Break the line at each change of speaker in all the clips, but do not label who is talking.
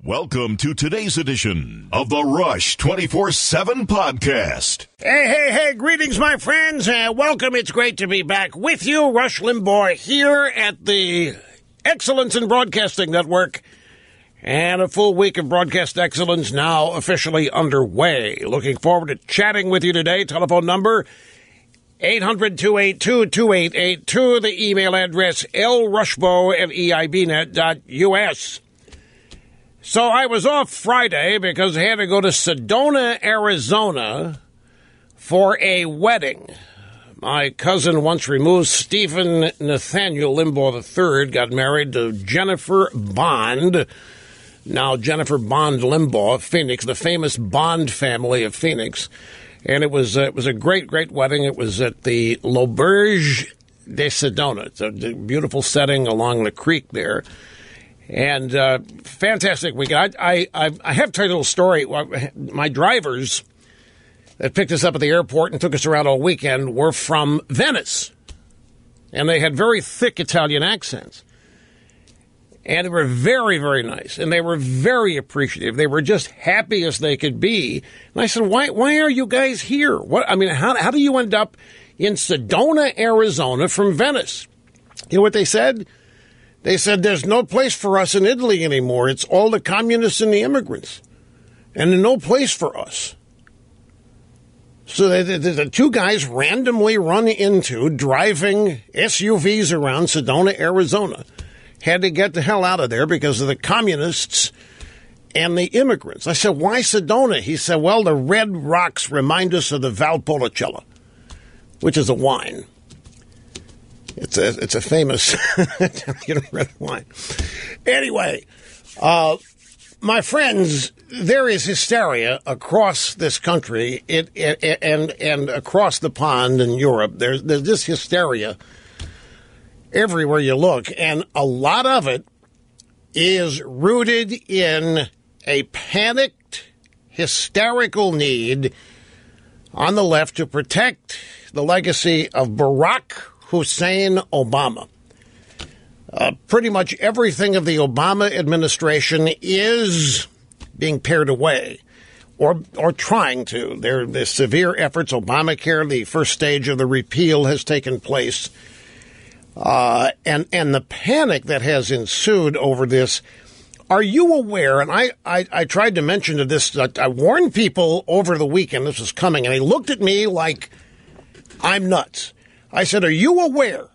Welcome to today's edition of the Rush 24/7 podcast.
Hey, greetings, my friends. Welcome. It's great to be back with you. Rush Limbaugh here at the Excellence in Broadcasting Network. And a full week of broadcast excellence now officially underway. Looking forward to chatting with you today. Telephone number 800-282-2882. The email address lrushbo@eibnet.us. So I was off Friday because I had to go to Sedona, Arizona for a wedding. My cousin, once removed, Stephen Nathaniel Limbaugh III, got married to Jennifer Bond. Now Jennifer Bond Limbaugh of Phoenix, the famous Bond family of Phoenix. And it was a great wedding. It was at the L'Auberge de Sedona. It's a beautiful setting along the creek there. And fantastic weekend. I have to tell you a little story. My drivers that picked us up at the airport and took us around all weekend were from Venice. And they had very thick Italian accents. And they were very, very nice. And they were very appreciative. They were just happy as they could be. And I said, why are you guys here? How do you end up in Sedona, Arizona from Venice? You know what they said? They said, there's no place for us in Italy anymore. It's all the communists and the immigrants. And there's no place for us. So the two guys randomly run into driving SUVs around Sedona, Arizona. Had to get the hell out of there because of the communists and the immigrants. I said, why Sedona? He said, well, the red rocks remind us of the Valpolicella, which is a wine. It's a famous red wine. Anyway, my friends, there is hysteria across this country and across the pond in Europe. There's this hysteria everywhere you look, and a lot of it is rooted in a panicked, hysterical need on the left to protect the legacy of Barack Hussein Obama. Pretty much everything of the Obama administration is being pared away, or trying to. There's severe efforts. Obamacare, the first stage of the repeal, has taken place. And the panic that has ensued over this. Are you aware, and I tried to mention this, I warned people over the weekend this was coming, and they looked at me like I'm nuts. I said, are you aware?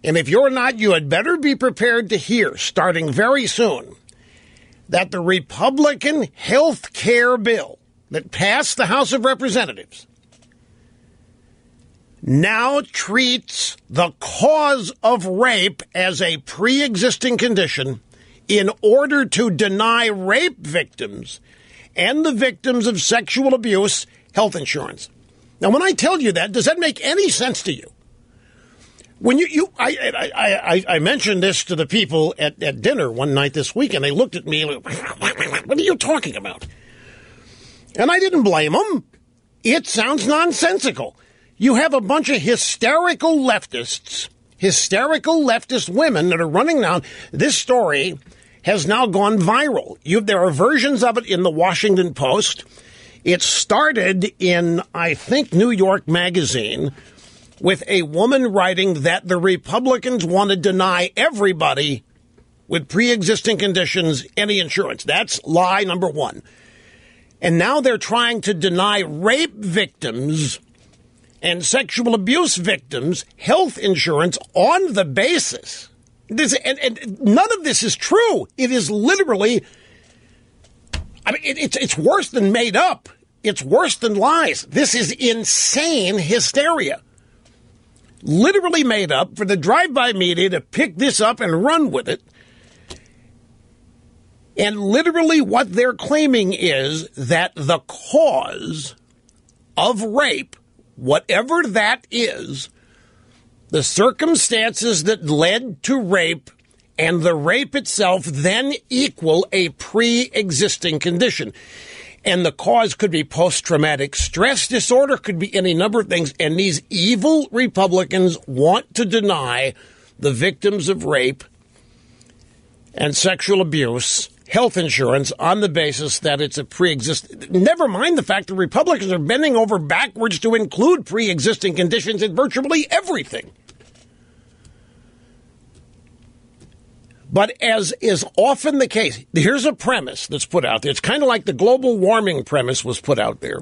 And if you're not, you had better be prepared to hear, starting very soon, that the Republican health care bill that passed the House of Representatives now treats the cause of rape as a pre-existing condition in order to deny rape victims and the victims of sexual abuse health insurance. Now, when I tell you that, does that make any sense to you? When I mentioned this to the people at dinner one night this week, and they looked at me like, what are you talking about? And I didn't blame them. It sounds nonsensical. You have a bunch of hysterical leftist women that are running down. This story has now gone viral. There are versions of it in the Washington Post. It started in, I think, New York Magazine with a woman writing that the Republicans want to deny everybody with pre-existing conditions any insurance. That's lie number one. And now they're trying to deny rape victims and sexual abuse victims health insurance on the basis. And none of this is true. It is literally, it's worse than made up. It's worse than lies. This is insane hysteria. Literally made up for the drive-by media to pick this up and run with it. And literally what they're claiming is that the cause of rape, whatever that is, the circumstances that led to rape and the rape itself then equal a pre-existing condition. And the cause could be post-traumatic stress disorder, could be any number of things. And these evil Republicans want to deny the victims of rape and sexual abuse health insurance on the basis that it's a pre-existing. Never mind the fact that Republicans are bending over backwards to include pre-existing conditions in virtually everything. But as is often the case, here's a premise that's put out there. It's kind of like the global warming premise was put out there.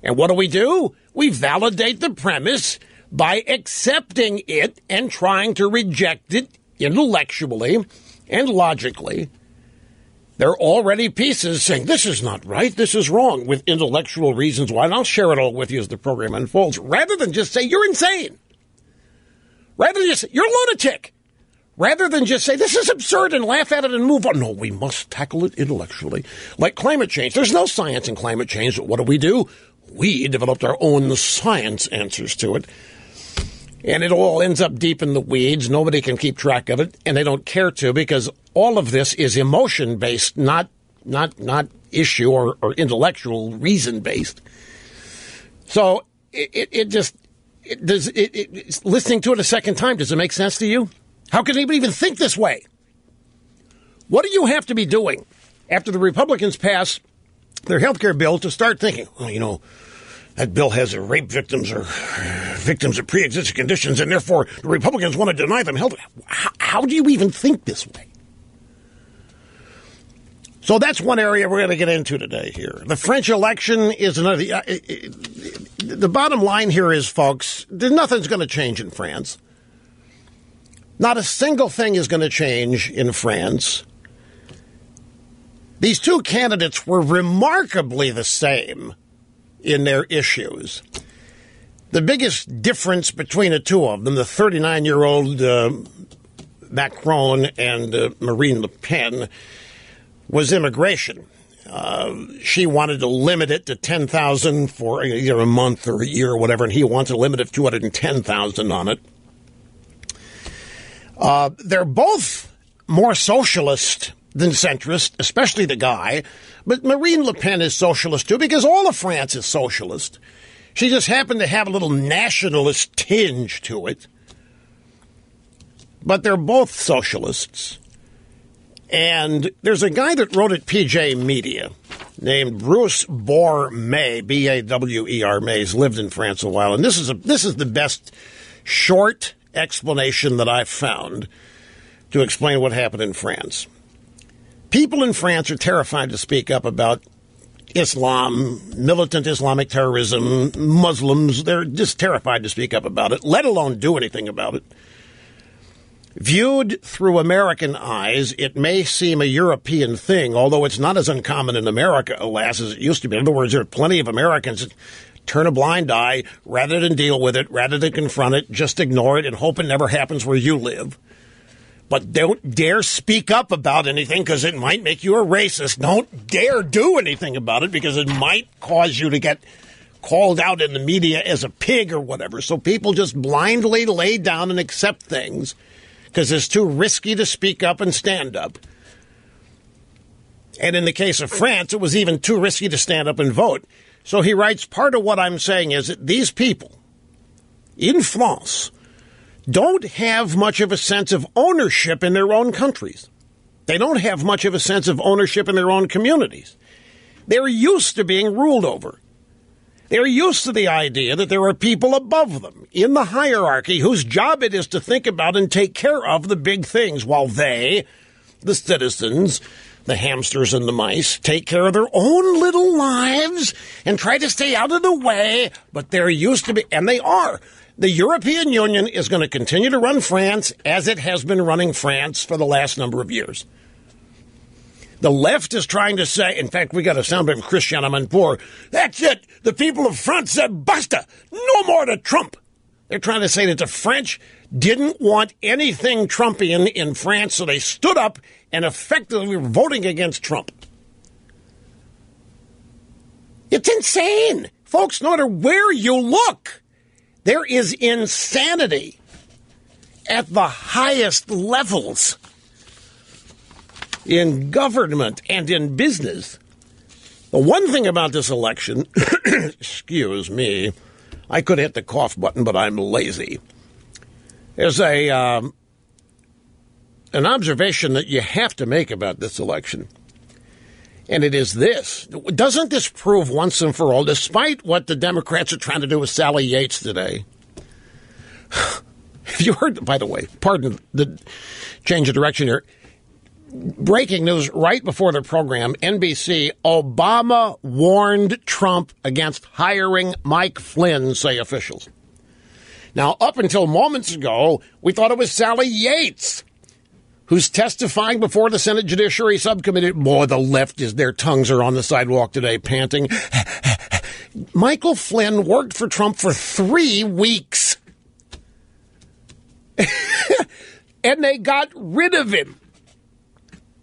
And what do? We validate the premise by accepting it and trying to reject it intellectually and logically. There are already pieces saying, this is not right, this is wrong, with intellectual reasons why, and I'll share it all with you as the program unfolds, rather than just say, you're insane. Rather than just say, you're a lunatic. Rather than just say, this is absurd, and laugh at it and move on. No, we must tackle it intellectually. Like climate change. There's no science in climate change, but what do? We developed our own science answers to it. And it all ends up deep in the weeds. Nobody can keep track of it, and they don't care to, because all of this is emotion-based, not issue or intellectual reason-based. So listening to it a second time, does it make sense to you? How can anybody even think this way? What do you have to be doing after the Republicans pass their health care bill to start thinking, well, that bill has rape victims or victims of pre-existing conditions, and therefore the Republicans want to deny them health. How do you even think this way? So that's one area we're going to get into today here. The French election is another. The bottom line here is, folks, nothing's going to change in France. Not a single thing is going to change in France. These two candidates were remarkably the same in their issues. The biggest difference between the two of them, the 39-year-old Macron and Marine Le Pen, was immigration. She wanted to limit it to 10,000 for either a month or a year or whatever, and he wants to limit it to 210,000 on it. They're both more socialist than centrist, especially the guy. But Marine Le Pen is socialist, too, because all of France is socialist. She just happened to have a little nationalist tinge to it. But they're both socialists. And there's a guy that wrote at PJ Media named Bruce Boer-May, B-A-W-E-R, May. He's lived in France a while. And this is the best short explanation that I've found to explain what happened in France. People in France are terrified to speak up about Islam, militant Islamic terrorism, Muslims. They're just terrified to speak up about it, let alone do anything about it. Viewed through American eyes, it may seem a European thing, although it's not as uncommon in America, alas, as it used to be. In other words, there are plenty of Americans that turn a blind eye rather than deal with it, rather than confront it, just ignore it and hope it never happens where you live. But don't dare speak up about anything because it might make you a racist. Don't dare do anything about it because it might cause you to get called out in the media as a pig or whatever. So people just blindly lay down and accept things because it's too risky to speak up and stand up. And in the case of France, it was even too risky to stand up and vote. So he writes, part of what I'm saying is that these people in France don't have much of a sense of ownership in their own countries. They don't have much of a sense of ownership in their own communities. They're used to being ruled over. They're used to the idea that there are people above them in the hierarchy whose job it is to think about and take care of the big things while they, the citizens, the hamsters and the mice, take care of their own little lives and try to stay out of the way, but they're used to be, and they are. The European Union is going to continue to run France as it has been running France for the last number of years. The left is trying to say, in fact, we got a soundbite from Christian Amanpour, that's it, the people of France said, basta, no more to Trump. They're trying to say that the French didn't want anything Trumpian in France, so they stood up and effectively were voting against Trump. It's insane. Folks, no matter where you look, there is insanity at the highest levels in government and in business. The one thing about this election, excuse me, I could hit the cough button, but I'm lazy. There's an observation that you have to make about this election. And it is this. Doesn't this prove once and for all, despite what the Democrats are trying to do with Sally Yates today? Have you heard, by the way, pardon the change of direction here. Breaking news right before the program, NBC, Obama warned Trump against hiring Mike Flynn, say officials. Now, up until moments ago, we thought it was Sally Yates who's testifying before the Senate Judiciary Subcommittee. Boy, the left is, their tongues are on the sidewalk today, panting. Michael Flynn worked for Trump for 3 weeks. And they got rid of him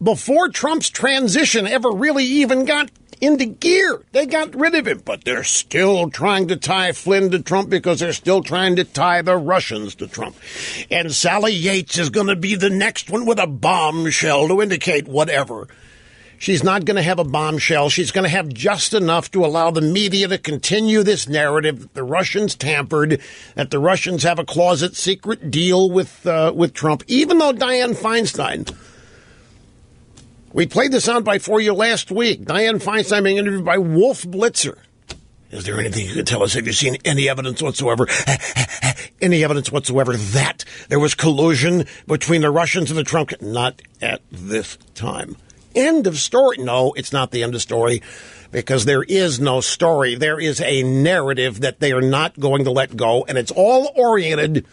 before Trump's transition ever really even got into gear. They got rid of him, but they're still trying to tie Flynn to Trump because they're still trying to tie the Russians to Trump. And Sally Yates is going to be the next one with a bombshell to indicate whatever. She's not going to have a bombshell. She's going to have just enough to allow the media to continue this narrative that the Russians tampered, that the Russians have a closet secret deal with Trump, even though Dianne Feinstein, we played the soundbite for you last week. Dianne Feinstein being interviewed by Wolf Blitzer. Is there anything you can tell us? Have you seen any evidence whatsoever? Any evidence whatsoever that there was collusion between the Russians and the Trump? Not at this time. End of story. No, it's not the end of story, because there is no story. There is a narrative that they are not going to let go, and it's all oriented.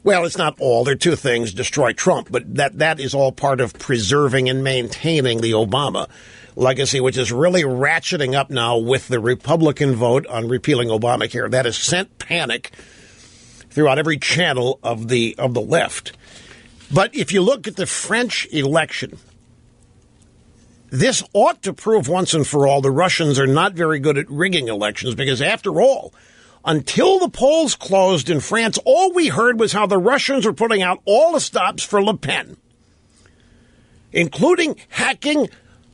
Well, it's not all. There are two things: destroy Trump, but that is all part of preserving and maintaining the Obama legacy, which is really ratcheting up now with the Republican vote on repealing Obamacare. That has sent panic throughout every channel of the left. But if you look at the French election, this ought to prove once and for all the Russians are not very good at rigging elections, because after all, until the polls closed in France, all we heard was how the Russians were putting out all the stops for Le Pen, including hacking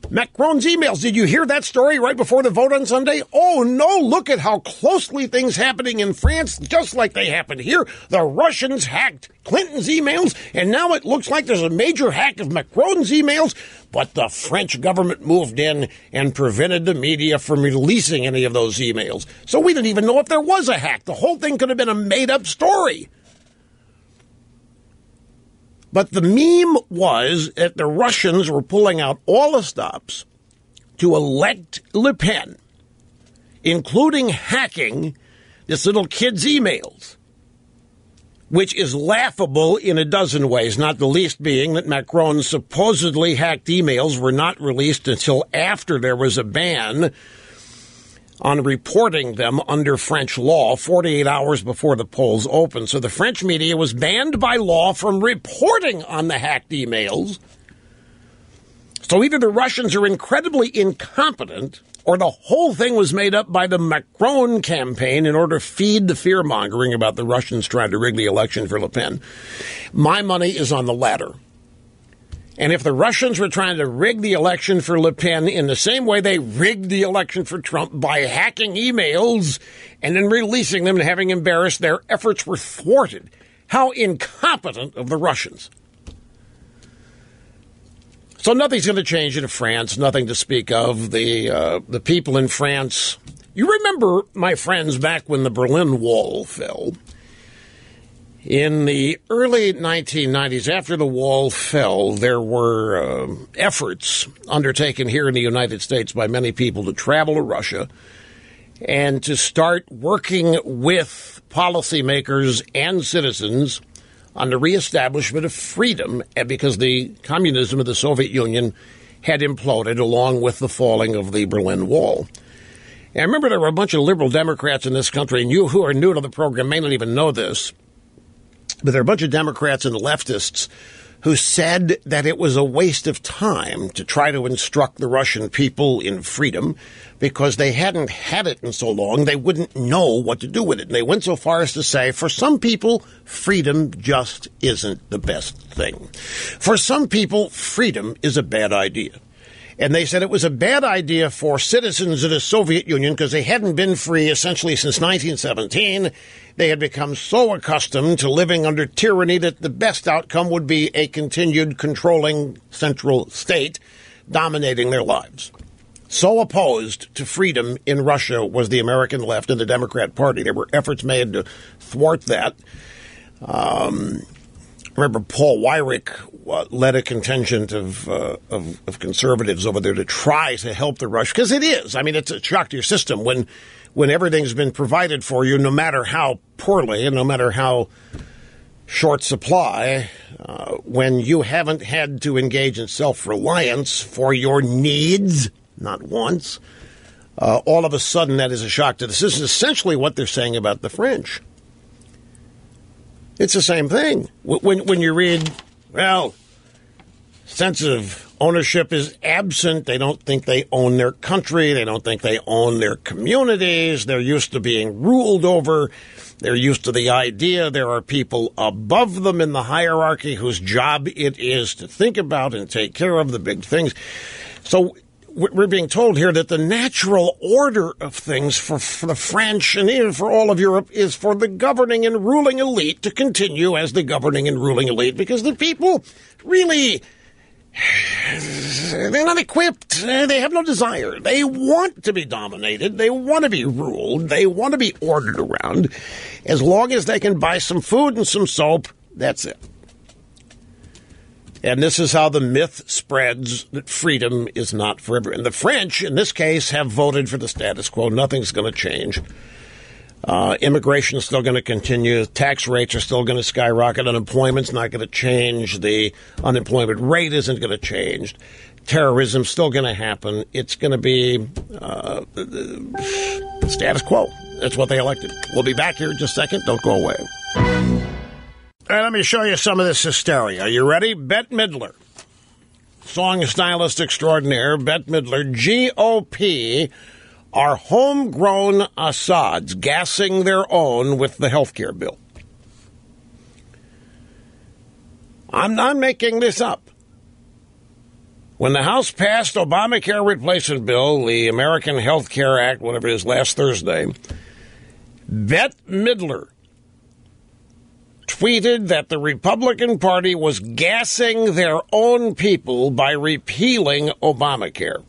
Macron's emails. Did you hear that story right before the vote on Sunday? Oh, no, look at how closely things happening in France, just like they happened here. The Russians hacked Clinton's emails, and now it looks like there's a major hack of Macron's emails. But the French government moved in and prevented the media from releasing any of those emails. So we didn't even know if there was a hack. The whole thing could have been a made-up story. But the meme was that the Russians were pulling out all the stops to elect Le Pen, including hacking this little kid's emails, which is laughable in a dozen ways, not the least being that Macron's supposedly hacked emails were not released until after there was a ban on reporting them under French law 48 hours before the polls opened. So the French media was banned by law from reporting on the hacked emails. So either the Russians are incredibly incompetent, or the whole thing was made up by the Macron campaign in order to feed the fear-mongering about the Russians trying to rig the election for Le Pen. My money is on the latter. And if the Russians were trying to rig the election for Le Pen in the same way they rigged the election for Trump by hacking emails and then releasing them and having embarrassed, their efforts were thwarted. How incompetent of the Russians. So nothing's going to change in France, nothing to speak of. The people in France, you remember, my friends, back when the Berlin Wall fell. In the early 1990s, after the wall fell, there were efforts undertaken here in the United States by many people to travel to Russia and to start working with policymakers and citizens on the reestablishment of freedom, because the communism of the Soviet Union had imploded along with the falling of the Berlin Wall. And I remember there were a bunch of liberal Democrats in this country, and you who are new to the program may not even know this, but there are a bunch of Democrats and leftists who said that it was a waste of time to try to instruct the Russian people in freedom because they hadn't had it in so long, they wouldn't know what to do with it. And they went so far as to say, for some people, freedom just isn't the best thing. For some people, freedom is a bad idea. And they said it was a bad idea for citizens of the Soviet Union because they hadn't been free essentially since 1917. They had become so accustomed to living under tyranny that the best outcome would be a continued controlling central state dominating their lives. So opposed to freedom in Russia was the American left and the Democrat Party. There were efforts made to thwart that. Remember, Paul Weyrich led a contingent of conservatives over there to try to help the Russians, because it is. I mean, it's a shock to your system when everything's been provided for you, no matter how poorly and no matter how short supply, when you haven't had to engage in self-reliance for your needs, not once, all of a sudden that is a shock to the system. This is essentially what they're saying about the French. It's the same thing. When you read, well, sense of ownership is absent. They don't think they own their country. They don't think they own their communities. They're used to being ruled over. They're used to the idea there are people above them in the hierarchy whose job it is to think about and take care of the big things. So we're being told here that the natural order of things for the French and even for all of Europe is for the governing and ruling elite to continue as the governing and ruling elite, because the people really, they're not equipped. They have no desire. They want to be dominated. They want to be ruled. They want to be ordered around. As long as they can buy some food and some soap, that's it. And this is how the myth spreads that freedom is not for everyone. And the French, in this case, have voted for the status quo. Nothing's going to change. Immigration is still going to continue. Tax rates are still going to skyrocket. Unemployment's not going to change. The unemployment rate isn't going to change. Terrorism's still going to happen. It's going to be the status quo. That's what they elected. We'll be back here in just a second. Don't go away. All right, let me show you some of this hysteria. Are you ready? Bette Midler, song stylist extraordinaire, Bette Midler, GOP are homegrown Assads gassing their own with the health care bill. I'm not making this up. When the House passed Obamacare replacement bill, the American Health Care Act, whatever it is, last Thursday, Bette Midler tweeted that the Republican Party was gassing their own people by repealing Obamacare.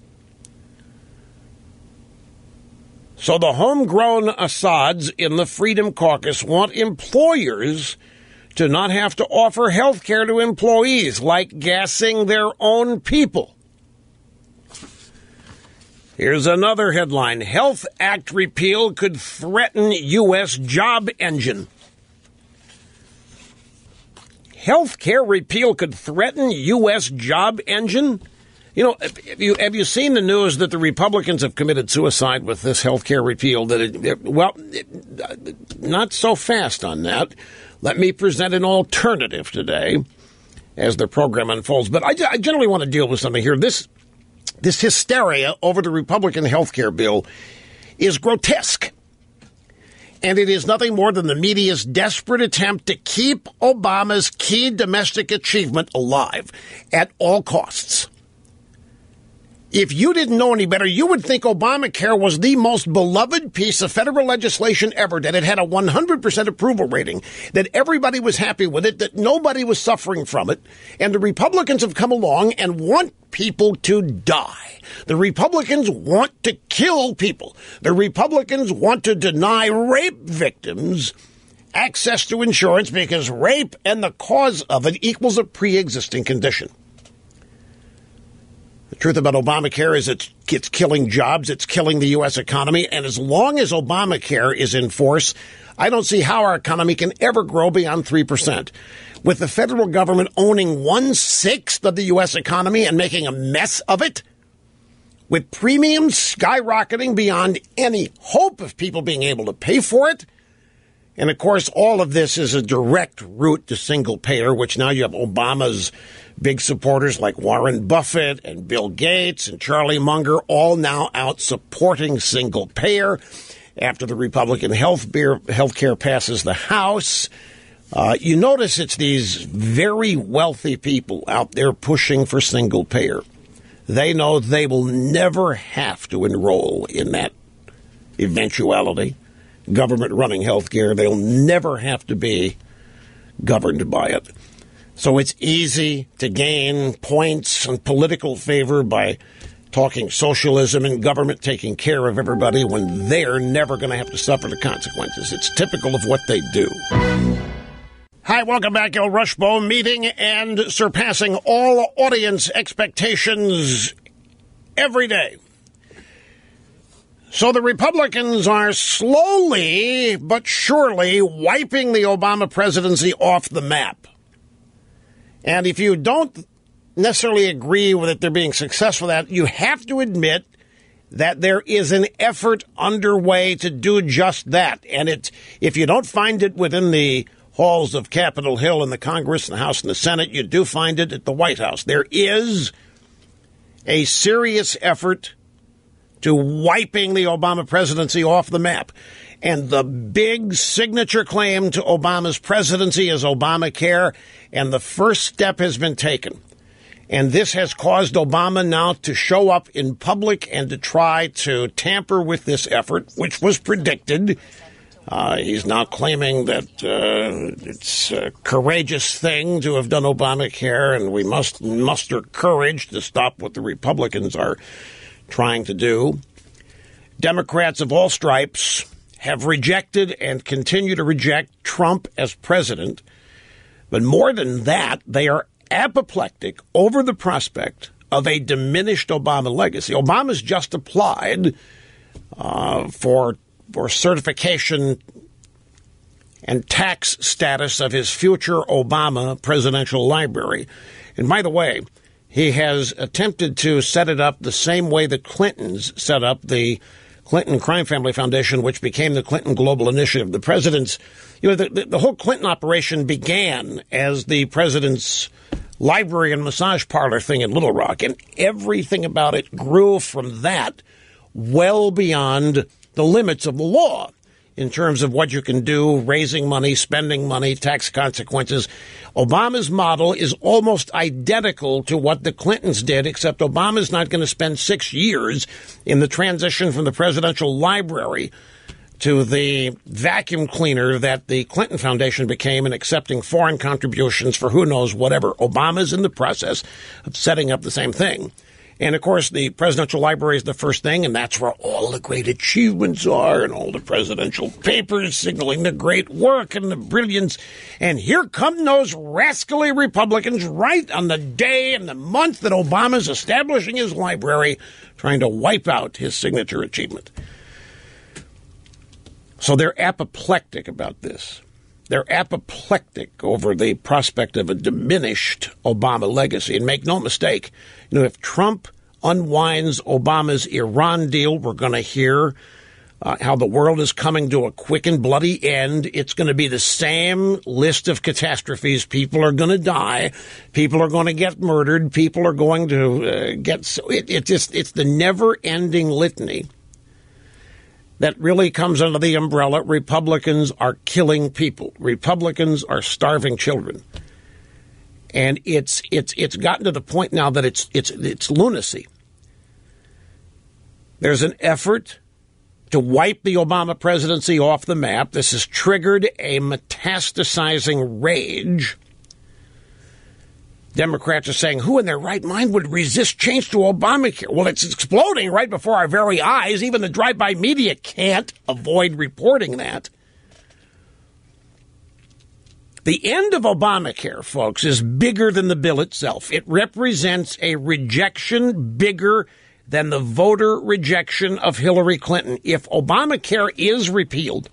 So the homegrown Assads in the Freedom Caucus want employers to not have to offer health care to employees, like gassing their own people. Here's another headline. Health Act repeal could threaten U.S. job engine. Health care repeal could threaten U.S. job engine? You know, have you seen the news that the Republicans have committed suicide with this health care repeal? Not so fast on that. Let me present an alternative today as the program unfolds. But I generally want to deal with something here. This hysteria over the Republican health care bill is grotesque. And it is nothing more than the media's desperate attempt to keep Obama's key domestic achievement alive at all costs. If you didn't know any better, you would think Obamacare was the most beloved piece of federal legislation ever, that it had a 100% approval rating, that everybody was happy with it, that nobody was suffering from it. And the Republicans have come along and want people to die. The Republicans want to kill people. The Republicans want to deny rape victims access to insurance because rape and the cause of it equals a pre-existing condition. The truth about Obamacare is it's killing jobs, it's killing the U.S. economy, and as long as Obamacare is in force, I don't see how our economy can ever grow beyond 3%. With the federal government owning 1/6 of the U.S. economy and making a mess of it, with premiums skyrocketing beyond any hope of people being able to pay for it, and of course all of this is a direct route to single payer, which now you have Obama's big supporters like Warren Buffett and Bill Gates and Charlie Munger all now out supporting single payer after the Republican health care passes the House. You notice it's these very wealthy people out there pushing for single payer. They know they will never have to enroll in that eventuality, government running health care. They'll never have to be governed by it. So it's easy to gain points and political favor by talking socialism and government taking care of everybody when they're never going to have to suffer the consequences. It's typical of what they do. Hi, welcome back. El Rushbo meeting and surpassing all audience expectations every day. So the Republicans are slowly but surely wiping the Obama presidency off the map. And if you don't necessarily agree with it, they're being successful at that, you have to admit that there is an effort underway to do just that. And if you don't find it within the halls of Capitol Hill in the Congress and the House and the Senate, you do find it at the White House. There is a serious effort to wiping the Obama presidency off the map. And the big signature claim to Obama's presidency is Obamacare, and the first step has been taken. And this has caused Obama now to show up in public and to try to tamper with this effort, which was predicted. He's now claiming that it's a courageous thing to have done Obamacare, and we must muster courage to stop what the Republicans are trying to do. Democrats of all stripes have rejected and continue to reject Trump as president. But more than that, they are apoplectic over the prospect of a diminished Obama legacy. Obama's just applied for certification and tax status of his future Obama presidential library. And by the way, he has attempted to set it up the same way the Clintons set up the Clinton Crime Family Foundation, which became the Clinton Global Initiative. The president's, the whole Clinton operation began as the president's library and massage parlor thing in Little Rock, and everything about it grew from that well beyond the limits of the law in terms of what you can do, raising money, spending money, tax consequences. Obama's model is almost identical to what the Clintons did, except Obama's not going to spend 6 years in the transition from the presidential library to the vacuum cleaner that the Clinton Foundation became and accepting foreign contributions for who knows whatever. Obama's in the process of setting up the same thing. And, of course, the presidential library is the first thing, and that's where all the great achievements are and all the presidential papers signaling the great work and the brilliance. And here come those rascally Republicans right on the day and the month that Obama's establishing his library, trying to wipe out his signature achievement. So they're apoplectic about this. They're apoplectic over the prospect of a diminished Obama legacy. And make no mistake, if Trump unwinds Obama's Iran deal, we're going to hear how the world is coming to a quick and bloody end. It's going to be the same list of catastrophes. People are going to die. People are going to get murdered. People are going to it's the never-ending litany that really comes under the umbrella. Republicans are killing people. Republicans are starving children. And it's gotten to the point now that it's lunacy. There's an effort to wipe the Obama presidency off the map. This has triggered a metastasizing rage. Democrats are saying, who in their right mind would resist change to Obamacare? Well, it's exploding right before our very eyes. Even the drive-by media can't avoid reporting that. The end of Obamacare, folks, is bigger than the bill itself. It represents a rejection bigger than the voter rejection of Hillary Clinton. If Obamacare is repealed,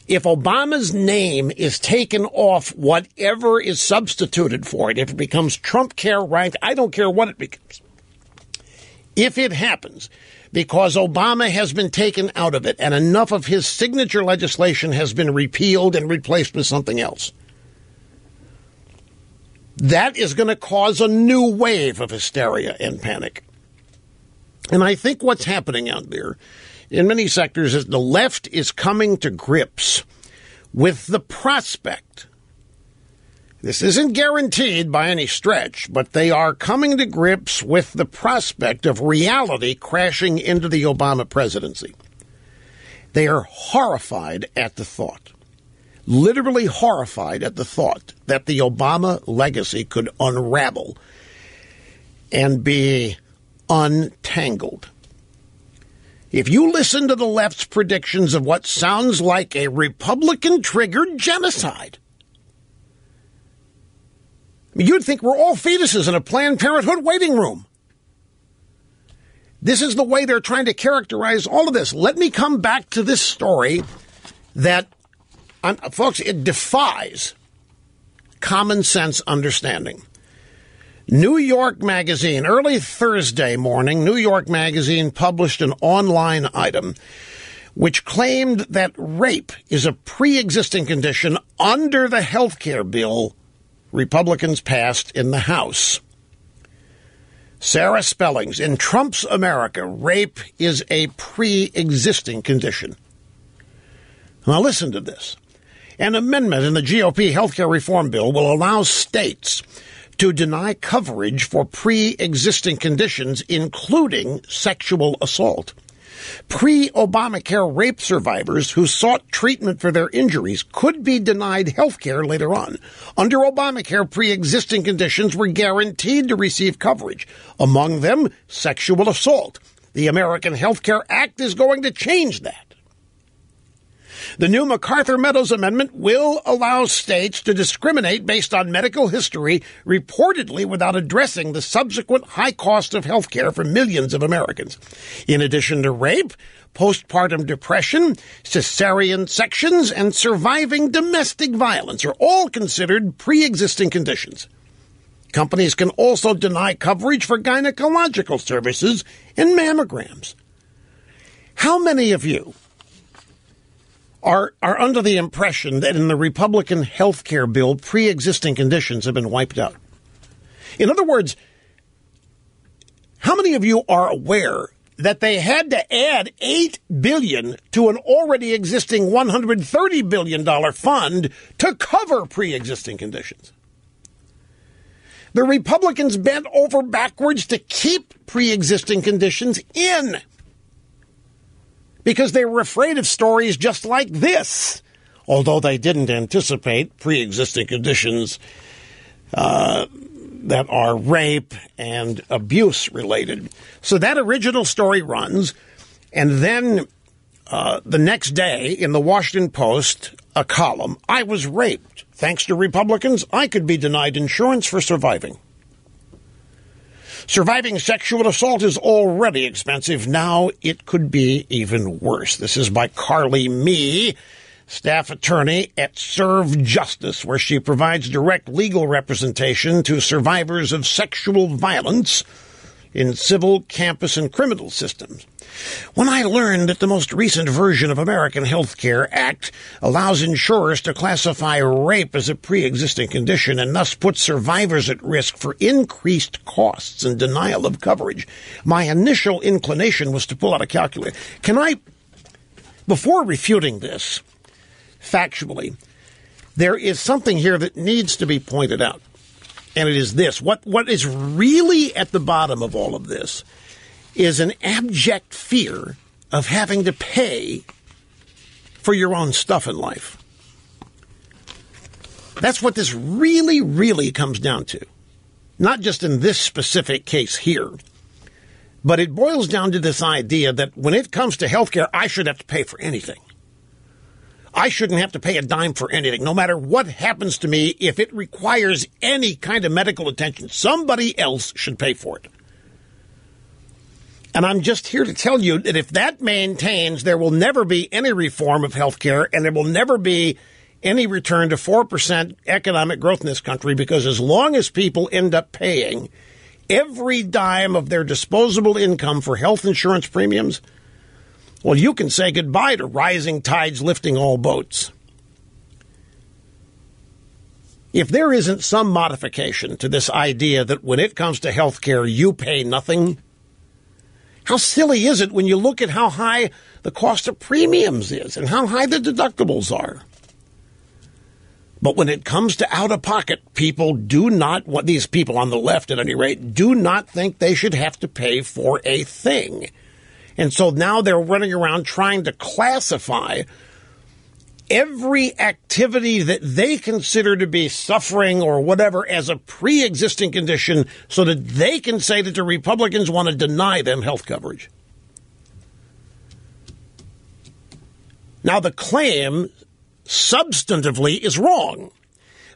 if Obama's name is taken off whatever is substituted for it, if it becomes Trump Care, right? I don't care what it becomes. If it happens, because Obama has been taken out of it and enough of his signature legislation has been repealed and replaced with something else, that is going to cause a new wave of hysteria and panic. And I think what's happening out there in many sectors is the left is coming to grips with the prospect. This isn't guaranteed by any stretch, but they are coming to grips with the prospect of reality crashing into the Obama presidency. They are horrified at the thought, literally horrified at the thought that the Obama legacy could unravel and be untangled. If you listen to the left's predictions of what sounds like a Republican-triggered genocide, you'd think we're all fetuses in a Planned Parenthood waiting room. This is the way they're trying to characterize all of this. Let me come back to this story that, folks, it defies common sense understanding. New York Magazine, early Thursday morning, New York Magazine published an online item which claimed that rape is a pre-existing condition under the health care bill Republicans passed in the House. Sarah Spellings, in Trump's America, rape is a pre-existing condition. Now listen to this. An amendment in the GOP health care reform bill will allow states to deny coverage for pre-existing conditions, including sexual assault. Pre-Obamacare rape survivors who sought treatment for their injuries could be denied health care later on. Under Obamacare, pre-existing conditions were guaranteed to receive coverage, among them sexual assault. The American Health Care Act is going to change that. The new MacArthur-Meadows Amendment will allow states to discriminate based on medical history, reportedly without addressing the subsequent high cost of health care for millions of Americans. In addition to rape, postpartum depression, cesarean sections, and surviving domestic violence are all considered pre-existing conditions. Companies can also deny coverage for gynecological services and mammograms. How many of you are under the impression that in the Republican health care bill, pre-existing conditions have been wiped out? In other words, how many of you are aware that they had to add $8 billion to an already existing $130 billion fund to cover pre-existing conditions? The Republicans bent over backwards to keep pre-existing conditions in, because they were afraid of stories just like this, although they didn't anticipate pre-existing conditions that are rape and abuse related. So that original story runs, and then the next day in the Washington Post, a column, "I was raped. Thanks to Republicans, I could be denied insurance for surviving. Surviving sexual assault is already expensive. Now it could be even worse." This is by Carly Mee, staff attorney at Serve Justice, where she provides direct legal representation to survivors of sexual violence in civil, campus, and criminal systems. "When I learned that the most recent version of American Health Care Act allows insurers to classify rape as a pre-existing condition and thus puts survivors at risk for increased costs and denial of coverage, my initial inclination was to pull out a calculator." Before refuting this, factually, there is something here that needs to be pointed out. And it is this. What is really at the bottom of all of this is an abject fear of having to pay for your own stuff in life. That's what this really, really comes down to. Not just in this specific case here, but it boils down to this idea that when it comes to health care, I should have to pay for anything. I shouldn't have to pay a dime for anything, no matter what happens to me. If it requires any kind of medical attention, somebody else should pay for it. And I'm just here to tell you that if that maintains, there will never be any reform of health care, and there will never be any return to 4% economic growth in this country, because as long as people end up paying every dime of their disposable income for health insurance premiums, well, you can say goodbye to rising tides lifting all boats. If there isn't some modification to this idea that when it comes to health care, you pay nothing, how silly is it when you look at how high the cost of premiums is and how high the deductibles are? But when it comes to out-of-pocket, people do not, these people on the left at any rate, do not think they should have to pay for a thing. And so now they're running around trying to classify every activity that they consider to be suffering or whatever as a pre-existing condition so that they can say that the Republicans want to deny them health coverage. Now, the claim substantively is wrong,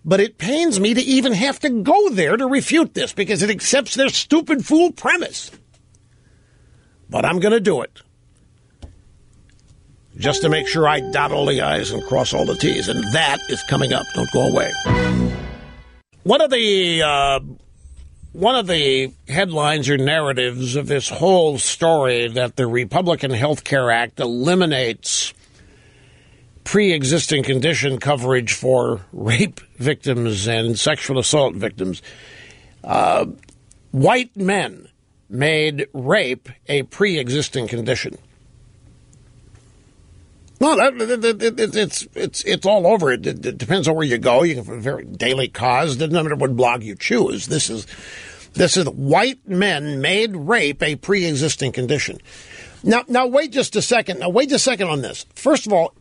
but it pains me to even have to go there to refute this because it accepts their stupid fool premise. But I'm going to do it, just to make sure I dot all the I's and cross all the T's, and that is coming up. Don't go away. One of the headlines or narratives of this whole story that the Republican Health Care Act eliminates pre-existing condition coverage for rape victims and sexual assault victims. White men made rape a pre-existing condition. No, it's all over. It depends on where you go. You can find very Daily Cause. Doesn't matter what blog you choose. This is white men made rape a pre-existing condition. Now wait just a second. Now wait just a second on this. First of all,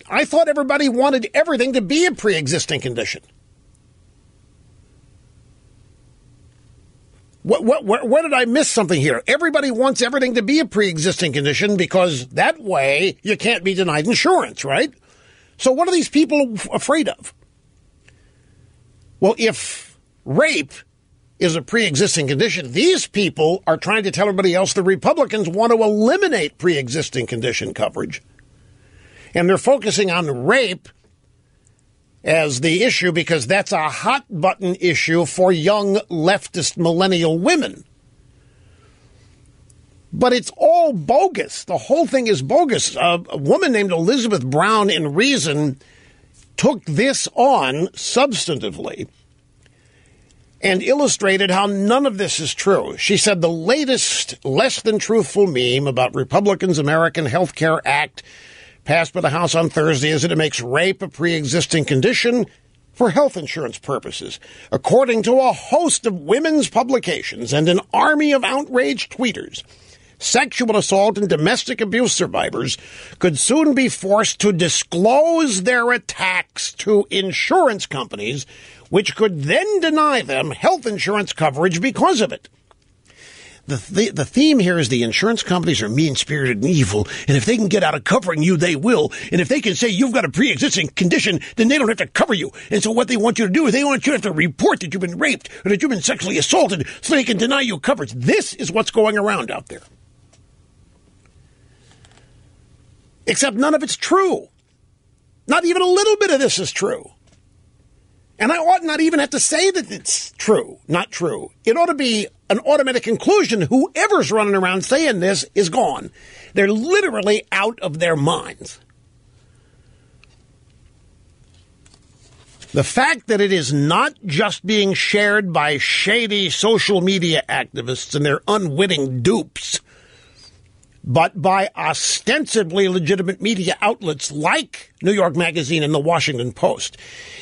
I thought everybody wanted everything to be a pre-existing condition. Where did I miss something here? Everybody wants everything to be a pre-existing condition because that way you can't be denied insurance, right? So what are these people afraid of? Well, if rape is a pre-existing condition, these people are trying to tell everybody else the Republicans want to eliminate pre-existing condition coverage. And they're focusing on rape as the issue because that's a hot-button issue for young leftist millennial women. But it's all bogus. The whole thing is bogus. A woman named Elizabeth Brown in Reason took this on substantively and illustrated how none of this is true. She said the latest less-than-truthful meme about Republicans' American Health Care Act passed by the House on Thursday is that it makes rape a pre-existing condition for health insurance purposes. According to a host of women's publications and an army of outraged tweeters, sexual assault and domestic abuse survivors could soon be forced to disclose their attacks to insurance companies, which could then deny them health insurance coverage because of it. The theme here is the insurance companies are mean-spirited and evil, and if they can get out of covering you, they will. And if they can say you've got a pre-existing condition, then they don't have to cover you. And so what they want you to do is they want you to have to report that you've been raped or that you've been sexually assaulted so they can deny you coverage. This is what's going around out there. Except none of it's true. Not even a little bit of this is true. And I ought not even have to say that it's true, not true. It ought to be an automatic conclusion. Whoever's running around saying this is gone. They're literally out of their minds. The fact that it is not just being shared by shady social media activists and their unwitting dupes, but by ostensibly legitimate media outlets like New York Magazine and the Washington Post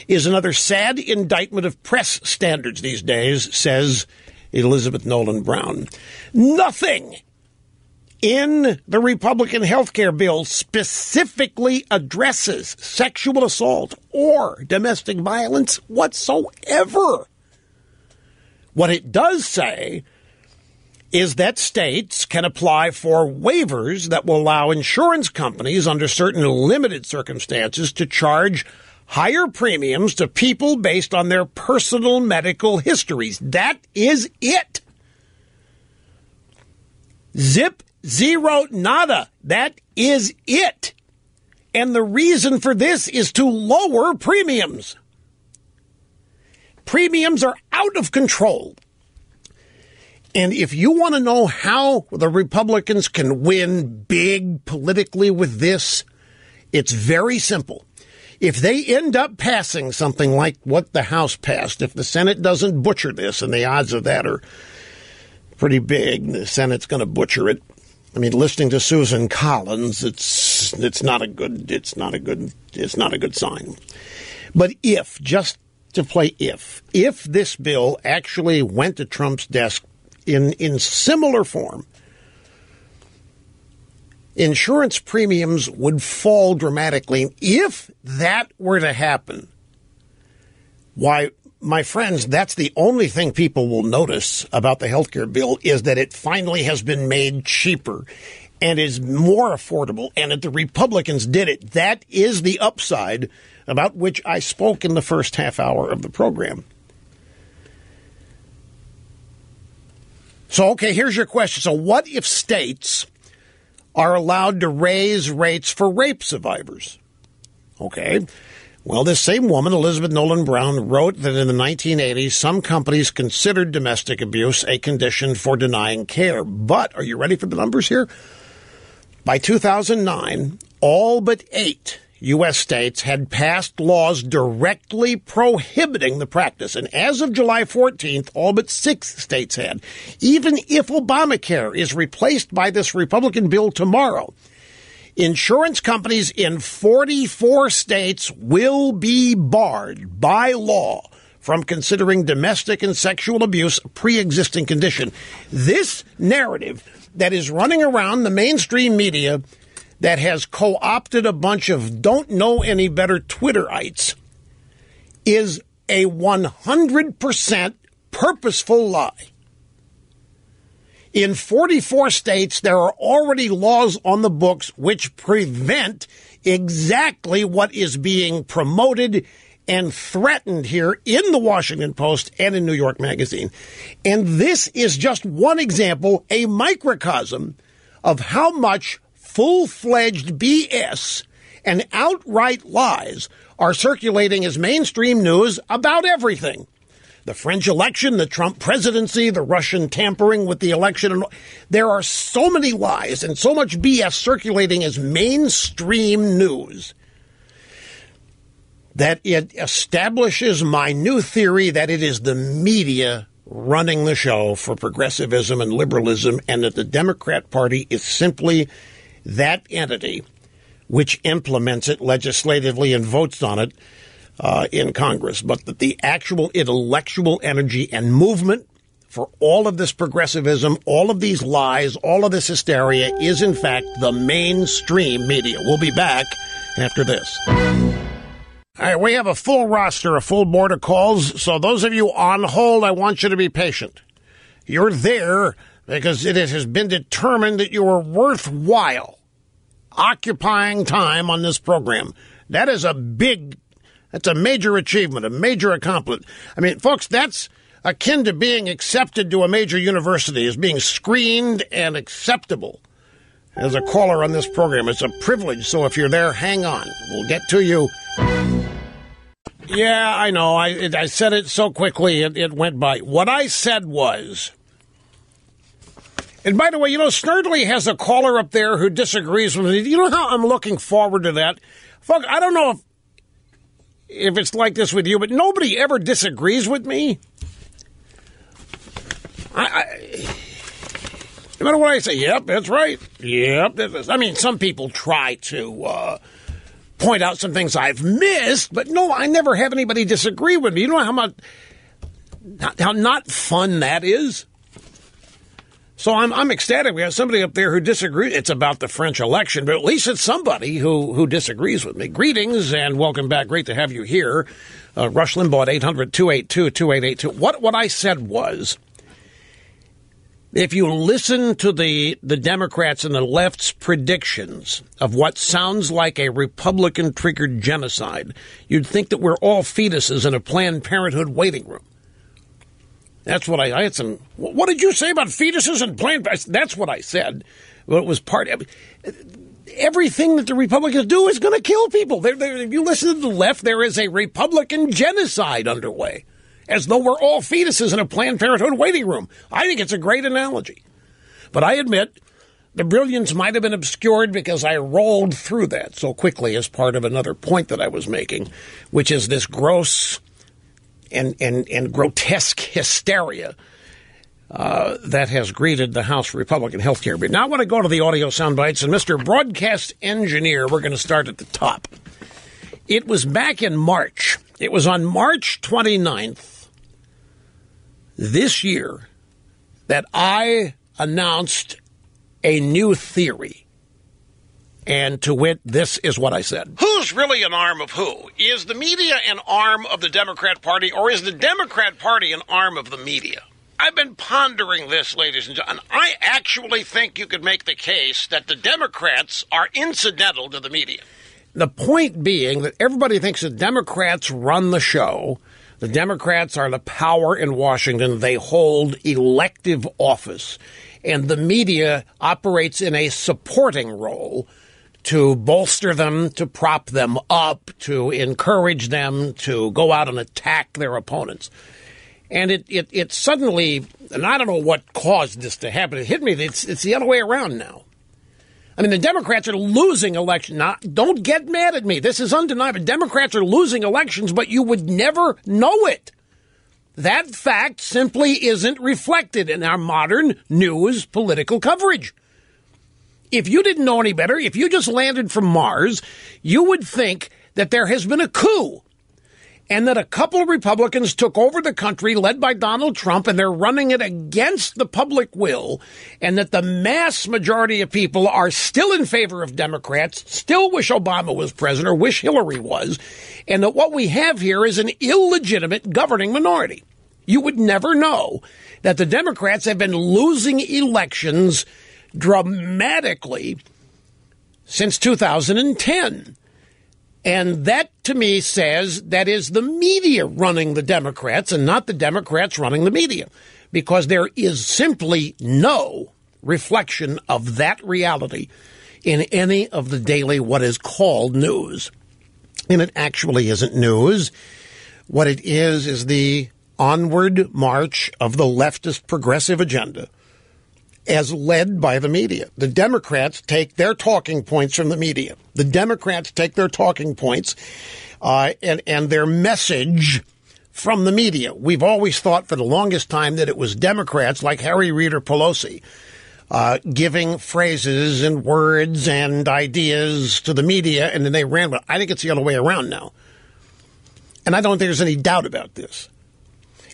is another sad indictment of press standards these days, says Elizabeth Nolan Brown. Nothing in the Republican health care bill specifically addresses sexual assault or domestic violence whatsoever. What it does say is that states can apply for waivers that will allow insurance companies under certain limited circumstances to charge higher premiums to people based on their personal medical histories. That is it. Zip, zero, nada. That is it. And the reason for this is to lower premiums. Premiums are out of control. And if you want to know how the Republicans can win big politically with this, it's very simple. If they end up passing something like what the House passed, if the Senate doesn't butcher this, and the odds of that are pretty big, the Senate's going to butcher it. I mean, listening to Susan Collins, it's not a good sign. But if, just to play if this bill actually went to Trump's desk in similar form, insurance premiums would fall dramatically. If that were to happen, why, my friends, that's the only thing people will notice about the health care bill is that it finally has been made cheaper and is more affordable, and that the Republicans did it. That is the upside about which I spoke in the first half hour of the program. So, okay, here's your question. So what if states are allowed to raise rates for rape survivors? Okay. Well, this same woman, Elizabeth Nolan Brown, wrote that in the 1980s, some companies considered domestic abuse a condition for denying care. But, are you ready for the numbers here? By 2009, all but 8 U.S. states had passed laws directly prohibiting the practice. And as of July 14th, all but 6 states had. Even if Obamacare is replaced by this Republican bill tomorrow, insurance companies in 44 states will be barred by law from considering domestic and sexual abuse a pre-existing condition. This narrative that is running around the mainstream media that has co-opted a bunch of don't know any better Twitterites is a 100% purposeful lie. In 44 states, there are already laws on the books which prevent exactly what is being promoted and threatened here in the Washington Post and in New York Magazine. And this is just one example, a microcosm of how much full-fledged BS and outright lies are circulating as mainstream news about everything. The French election, the Trump presidency, the Russian tampering with the election. There are so many lies and so much BS circulating as mainstream news that it establishes my new theory that it is the media running the show for progressivism and liberalism, and that the Democrat Party is simply that entity which implements it legislatively and votes on it in Congress, but that the actual intellectual energy and movement for all of this progressivism, all of these lies, all of this hysteria is, in fact, the mainstream media. We'll be back after this. All right, we have a full roster, a full board of calls, so those of you on hold, I want you to be patient. You're there because it has been determined that you are worthwhile occupying time on this program. That is that's a major achievement, a major accomplishment. I mean, folks, that's akin to being accepted to a major university, as being screened and acceptable as a caller on this program. It's a privilege, so if you're there, hang on. We'll get to you. Yeah, I know. I said it so quickly, it went by. What I said was, and by the way, Snerdley has a caller up there who disagrees with me. You know how I'm looking forward to that? Folks, I don't know if it's like this with you, but nobody ever disagrees with me. No matter what I say, yep, that's right. Yep. I mean, some people try to point out some things I've missed, but no, I never have anybody disagree with me. You know how not fun that is? So I'm ecstatic. We have somebody up there who disagrees. It's about the French election, but at least it's somebody who disagrees with me. Greetings and welcome back. Great to have you here. Rush Limbaugh at 800-282-2882. What I said was, if you listen to the Democrats and the left's predictions of what sounds like a Republican-triggered genocide, you'd think that we're all fetuses in a Planned Parenthood waiting room. That's what I had some. What did you say about fetuses and Planned Parenthood? That's what I said. Well, it was part of everything that the Republicans do is going to kill people. If you listen to the left, there is a Republican genocide underway, as though we're all fetuses in a Planned Parenthood waiting room. I think it's a great analogy. But I admit the brilliance might have been obscured because I rolled through that so quickly as part of another point that I was making, which is this gross and grotesque hysteria that has greeted the House Republican health care bill. Now I want to go to the audio sound bites, and Mr. Broadcast Engineer, we're going to start at the top. It was back in March. It was on March 29th this year that I announced a new theory. And to wit, this is what I said. Who's really an arm of who? Is the media an arm of the Democrat Party, or is the Democrat Party an arm of the media? I've been pondering this, ladies and gentlemen. I actually think you could make the case that the Democrats are incidental to the media. The point being that everybody thinks the Democrats run the show. The Democrats are the power in Washington. They hold elective office. And the media operates in a supporting role to bolster them, to prop them up, to encourage them to go out and attack their opponents. And it suddenly, and I don't know what caused this to happen, it hit me that it's the other way around now. I mean, the Democrats are losing elections. Now, don't get mad at me. This is undeniable. Democrats are losing elections, but you would never know it. That fact simply isn't reflected in our modern news political coverage. If you didn't know any better, if you just landed from Mars, you would think that there has been a coup and that a couple of Republicans took over the country led by Donald Trump, and they're running it against the public will, and that the mass majority of people are still in favor of Democrats, still wish Obama was president or wish Hillary was, and that what we have here is an illegitimate governing minority. You would never know that the Democrats have been losing elections dramatically since 2010. And that, to me, says that is the media running the Democrats and not the Democrats running the media, because there is simply no reflection of that reality in any of the daily what is called news. And it actually isn't news. What it is the onward march of the leftist progressive agenda as led by the media. The Democrats take their talking points from the media. The Democrats take their talking points and their message from the media. We've always thought for the longest time that it was Democrats like Harry Reid or Pelosi giving phrases and words and ideas to the media, and then they ran with it. I think it's the other way around now. And I don't think there's any doubt about this.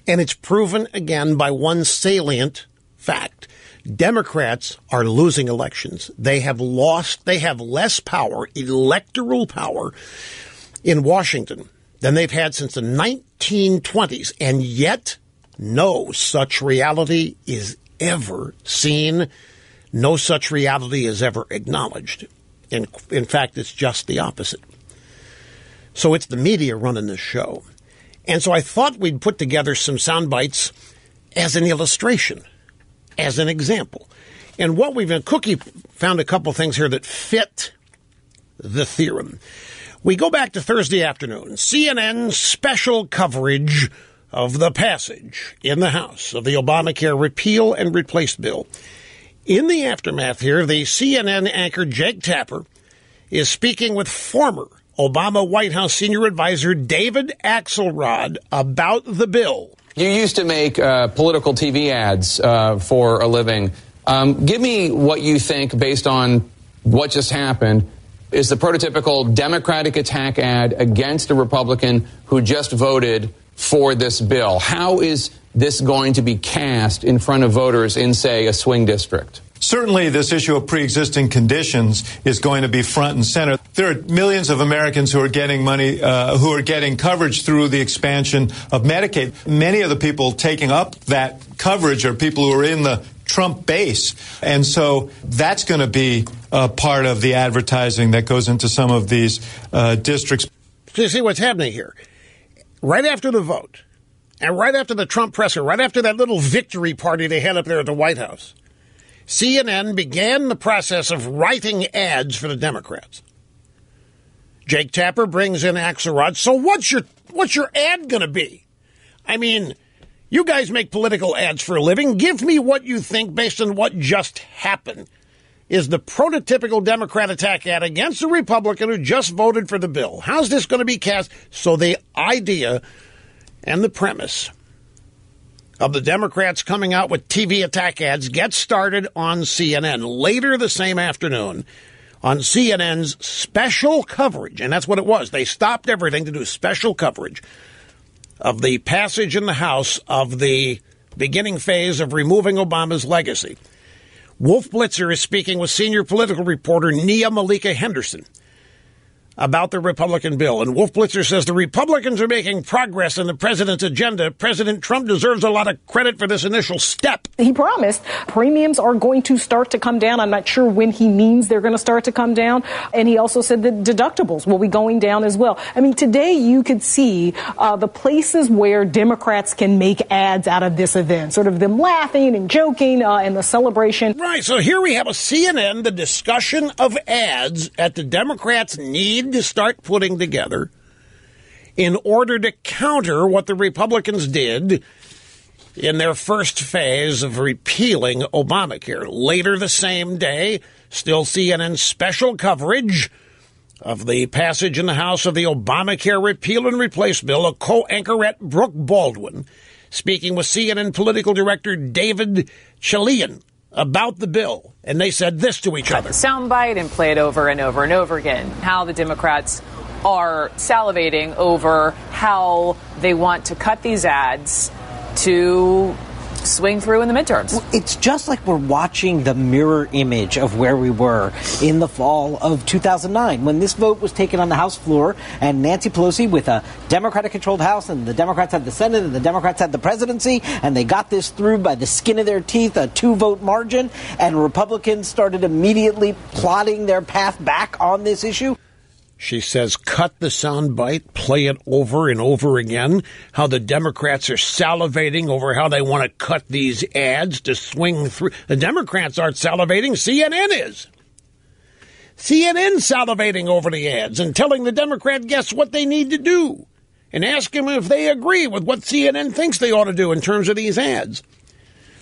And it's proven again by one salient fact. Democrats are losing elections. They have less power, electoral power, in Washington than they've had since the 1920s. And yet, no such reality is ever seen. No such reality is ever acknowledged. In fact, it's just the opposite. So it's the media running this show. And so I thought we'd put together some sound bites as an illustration, as an example. And what we've done, Cookie found a couple things here that fit the theorem. We go back to Thursday afternoon, CNN's special coverage of the passage in the House of the Obamacare repeal and replace bill. In the aftermath here, the CNN anchor Jake Tapper is speaking with former Obama White House senior advisor David Axelrod about the bill.
You used to make political TV ads for a living. Give me what you think, based on what just happened, is the prototypical Democratic attack ad against a Republican who just voted for this bill. How is this going to be cast in front of voters in, say, a swing district?
Certainly, this issue of pre-existing conditions is going to be front and center. There are millions of Americans who are getting money, who are getting coverage through the expansion of Medicaid. Many of the people taking up that coverage are people who are in the Trump base. And so that's going to be part of the advertising that goes into some of these districts.
So you see what's happening here. Right after the vote, and right after the Trump presser, right after that little victory party they had up there at the White House, CNN began the process of writing ads for the Democrats. Jake Tapper brings in Axelrod. So what's your ad going to be? I mean, you guys make political ads for a living. Give me what you think, based on what just happened, is the prototypical Democrat attack ad against a Republican who just voted for the bill. How's this going to be cast? So the idea and the premise of the Democrats coming out with TV attack ads gets started on CNN later the same afternoon on CNN's special coverage. And that's what it was. They stopped everything to do special coverage of the passage in the House of the beginning phase of removing Obama's legacy. Wolf Blitzer is speaking with senior political reporter Nia Malika Henderson about the Republican bill. And Wolf Blitzer says the Republicans are making progress in the president's agenda. President Trump deserves a lot of credit for this initial step.
He promised premiums are going to start to come down. I'm not sure when he means they're going to start to come down. And he also said that deductibles will be going down as well. I mean, today you could see the places where Democrats can make ads out of this event, sort of them laughing and joking and the celebration.
Right. So here we have a CNN, the discussion of ads that the Democrats need to start putting together in order to counter what the Republicans did in their first phase of repealing Obamacare. Later the same day, still CNN special coverage of the passage in the House of the Obamacare repeal and replace bill, a co-anchorette, Brooke Baldwin, speaking with CNN political director David Chalian about the bill, and they said this to each other.
Soundbite and play it over and over and over again. How the Democrats are salivating over how they want to cut these ads to swing through in the midterms.
It's just like we're watching the mirror image of where we were in the fall of 2009 when this vote was taken on the House floor and Nancy Pelosi, with a Democratic-controlled House, and the Democrats had the Senate and the Democrats had the presidency, and they got this through by the skin of their teeth, a 2-vote margin, and Republicans started immediately plotting their path back on this issue.
She says, cut the soundbite, play it over and over again, how the Democrats are salivating over how they want to cut these ads to swing through. The Democrats aren't salivating, CNN is. CNN salivating over the ads and telling the Democrat guess what they need to do and ask them if they agree with what CNN thinks they ought to do in terms of these ads.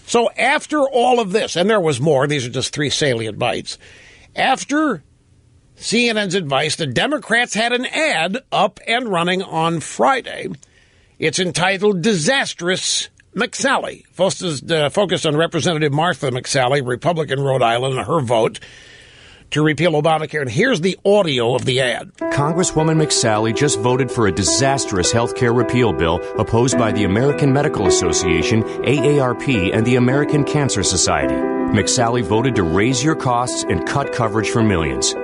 So after all of this, and there was more, these are just 3 salient bites, after CNN's advice, the Democrats had an ad up and running on Friday. It's entitled Disastrous McSally, focused on Representative Martha McSally, Republican Rhode Island, and her vote to repeal Obamacare. And here's the audio of the ad.
Congresswoman McSally just voted for a disastrous health care repeal bill opposed by the American Medical Association, AARP, and the American Cancer Society. McSally voted to raise your costs and cut coverage for millions,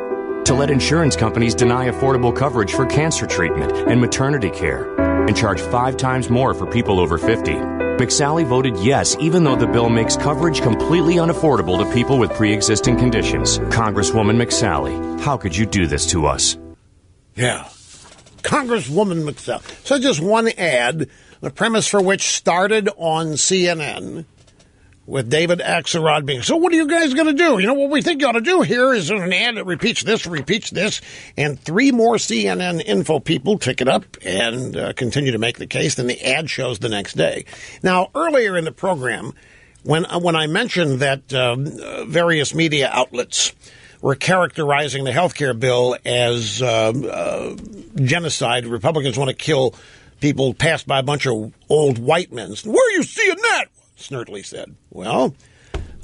to let insurance companies deny affordable coverage for cancer treatment and maternity care, and charge 5 times more for people over 50. McSally voted yes, even though the bill makes coverage completely unaffordable to people with pre-existing conditions. Congresswoman McSally, how could you do this to us?
Yeah, Congresswoman McSally. So just one ad, the premise for which started on CNN, with David Axelrod being, so what are you guys going to do? You know, what we think you ought to do here is an ad that repeats this, and 3 more CNN info people pick it up and continue to make the case. Then the ad shows the next day. Now, earlier in the program, when I mentioned that various media outlets were characterizing the health care bill as genocide, Republicans want to kill people passed by a bunch of old white men. Where are you seeing that? Snurtley said. Well,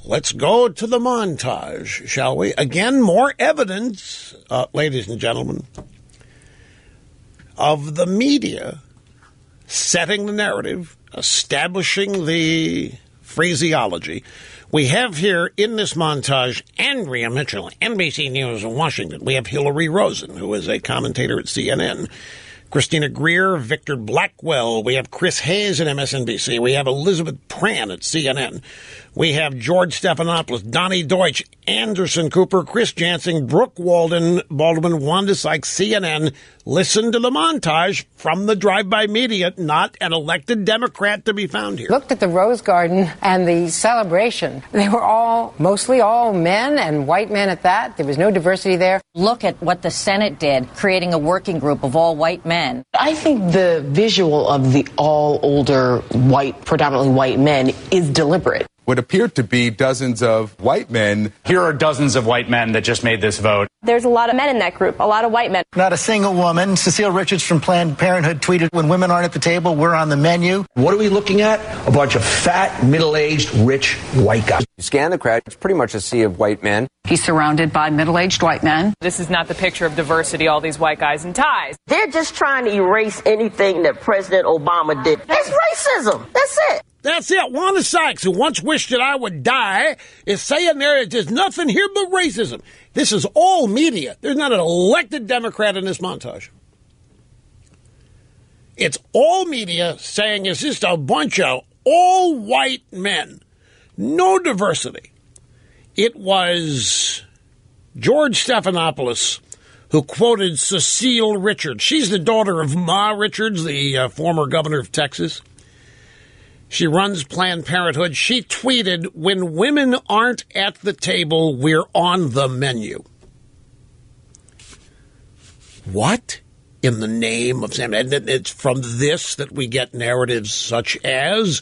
let's go to the montage, shall we? Again, more evidence, ladies and gentlemen, of the media setting the narrative, establishing the phraseology. We have here in this montage Andrea Mitchell, NBC News in Washington. We have Hillary Rosen, who is a commentator at CNN. Christina Greer, Victor Blackwell. We have Chris Hayes at MSNBC. We have Elizabeth Pran at CNN. We have George Stephanopoulos, Donnie Deutsch, Anderson Cooper, Chris Jansing, Brooke Baldwin, Wanda Sykes, CNN. Listen to the montage from the drive-by media, not an elected Democrat to be found here.
Looked at the Rose Garden and the celebration. They were mostly all men and white men at that. There was no diversity there.
Look at what the Senate did, creating a working group of all white men.
I think the visual of the all older white, predominantly white men is deliberate.
What appeared to be dozens of white men.
Here are dozens of white men that just made this vote.
There's a lot of men in that group, a lot of white men.
Not a single woman. Cecile Richards from Planned Parenthood tweeted, when women aren't at the table, we're on the menu.
What are we looking at? A bunch of fat, middle-aged, rich white guys.
You scan the crowd, it's pretty much a sea of white men.
He's surrounded by middle-aged white men.
This is not the picture of diversity, all these white guys in ties.
They're just trying to erase anything that President Obama did. That's racism. That's it.
That's it. Wanda Sykes, who once wished that I would die, is saying there's nothing here but racism. This is all media. There's not an elected Democrat in this montage. It's all media saying it's just a bunch of all white men. No diversity. It was George Stephanopoulos who quoted Cecile Richards. She's the daughter of Ma Richards, the former governor of Texas. She runs Planned Parenthood. She tweeted, "When women aren't at the table, we're on the menu." What in the name of Sam? And it's from this that we get narratives such as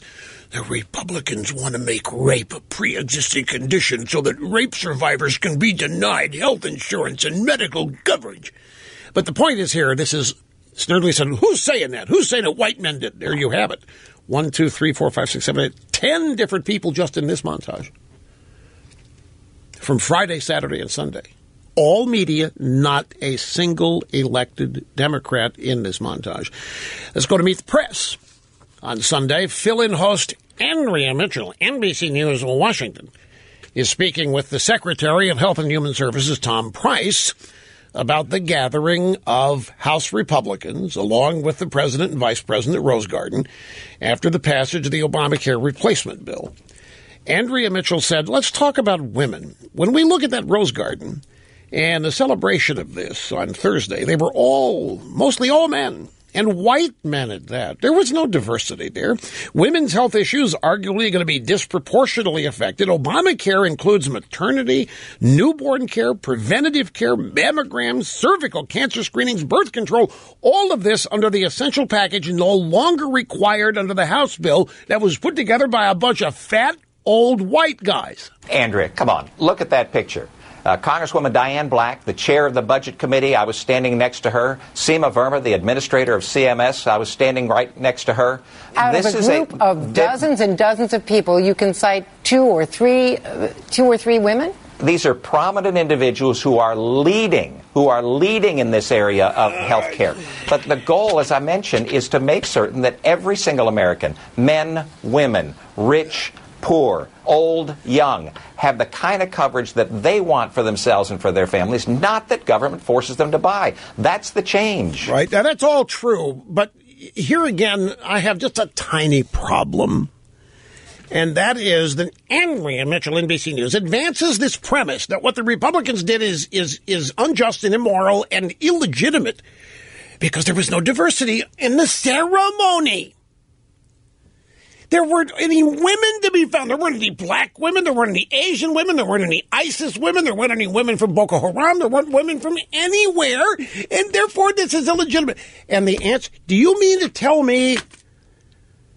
the Republicans want to make rape a pre-existing condition so that rape survivors can be denied health insurance and medical coverage. But the point is here, this is Snerdley said, who's saying that? Who's saying that white men did? There you have it. 1, 2, 3, 4, 5, 6, 7, 8, 10 different people just in this montage. From Friday, Saturday, and Sunday. All media, not a single elected Democrat in this montage. Let's go to Meet the Press. On Sunday, fill-in host Andrea Mitchell, NBC News in Washington, is speaking with the Secretary of Health and Human Services, Tom Price, about the gathering of House Republicans, along with the President and Vice President at Rose Garden, after the passage of the Obamacare replacement bill. Andrea Mitchell said, let's talk about women. When we look at that Rose Garden and the celebration of this on Thursday, they were mostly all men. And white men at that. There was no diversity there. Women's health issues arguably going to be disproportionately affected. Obamacare includes maternity, newborn care, preventative care, mammograms, cervical cancer screenings, birth control, all of this under the essential package no longer required under the House bill that was put together by a bunch of fat, old white guys.
Andrea, come on, look at that picture. Congresswoman Diane Black, the chair of the Budget Committee, I was standing next to her. Seema Verma, the administrator of CMS, I was standing right next to her.
Out of a group of dozens and dozens of people, you can cite two or three women?
These are prominent individuals who are leading in this area of health care. But the goal, as I mentioned, is to make certain that every single American, men, women, rich, poor, old, young, have the kind of coverage that they want for themselves and for their families, not that government forces them to buy. That's the change.
Right. Now, that's all true. But here again, I have just a tiny problem. And that is that Andrea Mitchell, NBC News, advances this premise that what the Republicans did is unjust and immoral and illegitimate because there was no diversity in the ceremony. There weren't any women to be found. There weren't any black women. There weren't any Asian women. There weren't any ISIS women. There weren't any women from Boko Haram. There weren't women from anywhere. And therefore, this is illegitimate. And the answer, do you mean to tell me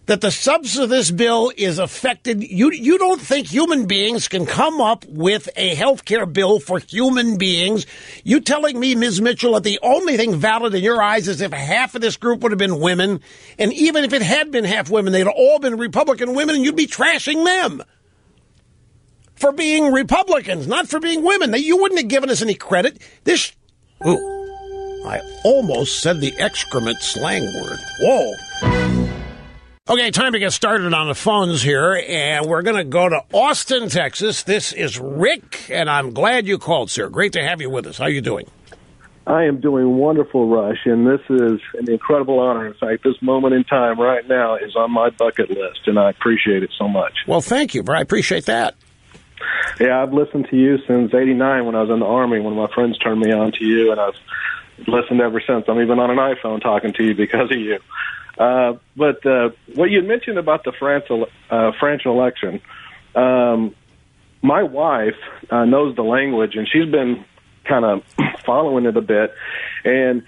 that the substance of this bill is affected? You don't think human beings can come up with a health care bill for human beings? You telling me, Ms. Mitchell, that the only thing valid in your eyes is if half of this group would have been women, and even if it had been half women, they'd all been Republican women, and you'd be trashing them for being Republicans, not for being women. You wouldn't have given us any credit. I almost said the excrement slang word. Whoa. Okay, time to get started on the phones here, and we're going to go to Austin, Texas. This is Rick, and I'm glad you called, sir. Great to have you with us. How are you doing?
I am doing wonderful, Rush, and this is an incredible honor. In fact, this moment in time right now is on my bucket list, and I appreciate it so much.
Well, thank you. I appreciate that.
Yeah, I've listened to you since '89 when I was in the Army. One of my friends turned me on to you, and I've listened ever since. I'm even on an iPhone talking to you because of you. But what you mentioned about the French election, my wife knows the language, and she's been kind of following it a bit. And,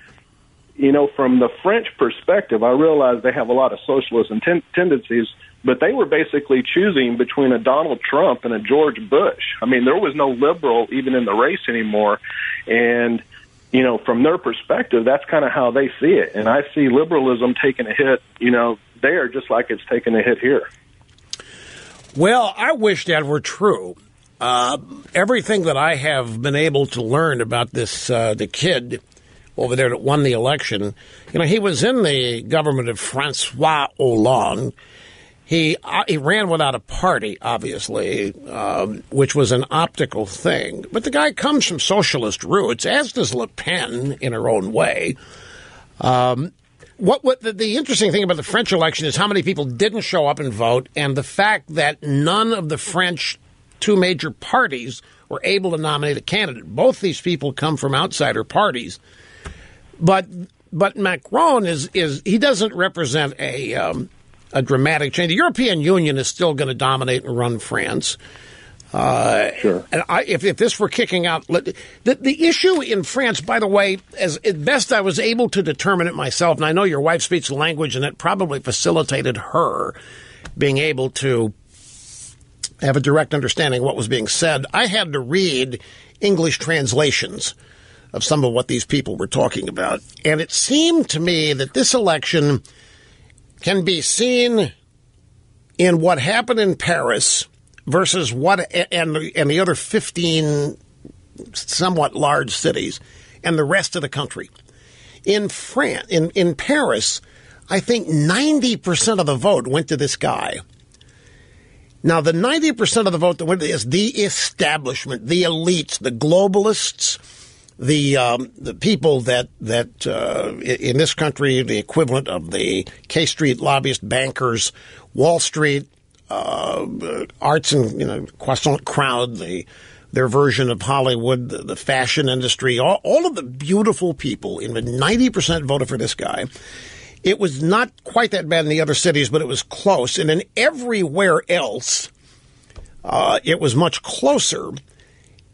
you know, from the French perspective, I realize they have a lot of socialist tendencies, but they were basically choosing between a Donald Trump and a George Bush. I mean, there was no liberal even in the race anymore. And you know, from their perspective, that's kind of how they see it. And I see liberalism taking a hit, you know, there just like it's taking a hit here.
Well, I wish that were true. Everything that I have been able to learn about this, the kid over there that won the election, you know, he was in the government of Francois Hollande, He ran without a party, obviously, which was an optical thing. But the guy comes from socialist roots, as does Le Pen in her own way. The interesting thing about the French election is how many people didn't show up and vote, and the fact that none of the French two major parties were able to nominate a candidate. Both these people come from outsider parties. But Macron he doesn't represent a dramatic change. The European Union is still going to dominate and run France.
Sure.
And if this were kicking out, the issue in France, by the way, as best I was able to determine it myself, and I know your wife speaks the language, and it probably facilitated her being able to have a direct understanding of what was being said. I had to read English translations of some of what these people were talking about, and it seemed to me that this election can be seen in what happened in Paris versus and the other 15 somewhat large cities and the rest of the country. In Paris, I think 90% of the vote went to this guy. Now, the 90% of the vote that went is the establishment, the elites, the globalists, the people that in this country, the equivalent of the K Street lobbyist bankers, Wall Street, arts and croissant crowd, their version of Hollywood, the fashion industry, all of the beautiful people. 90% voted for this guy. It was not quite that bad in the other cities, but it was close. And in everywhere else, it was much closer.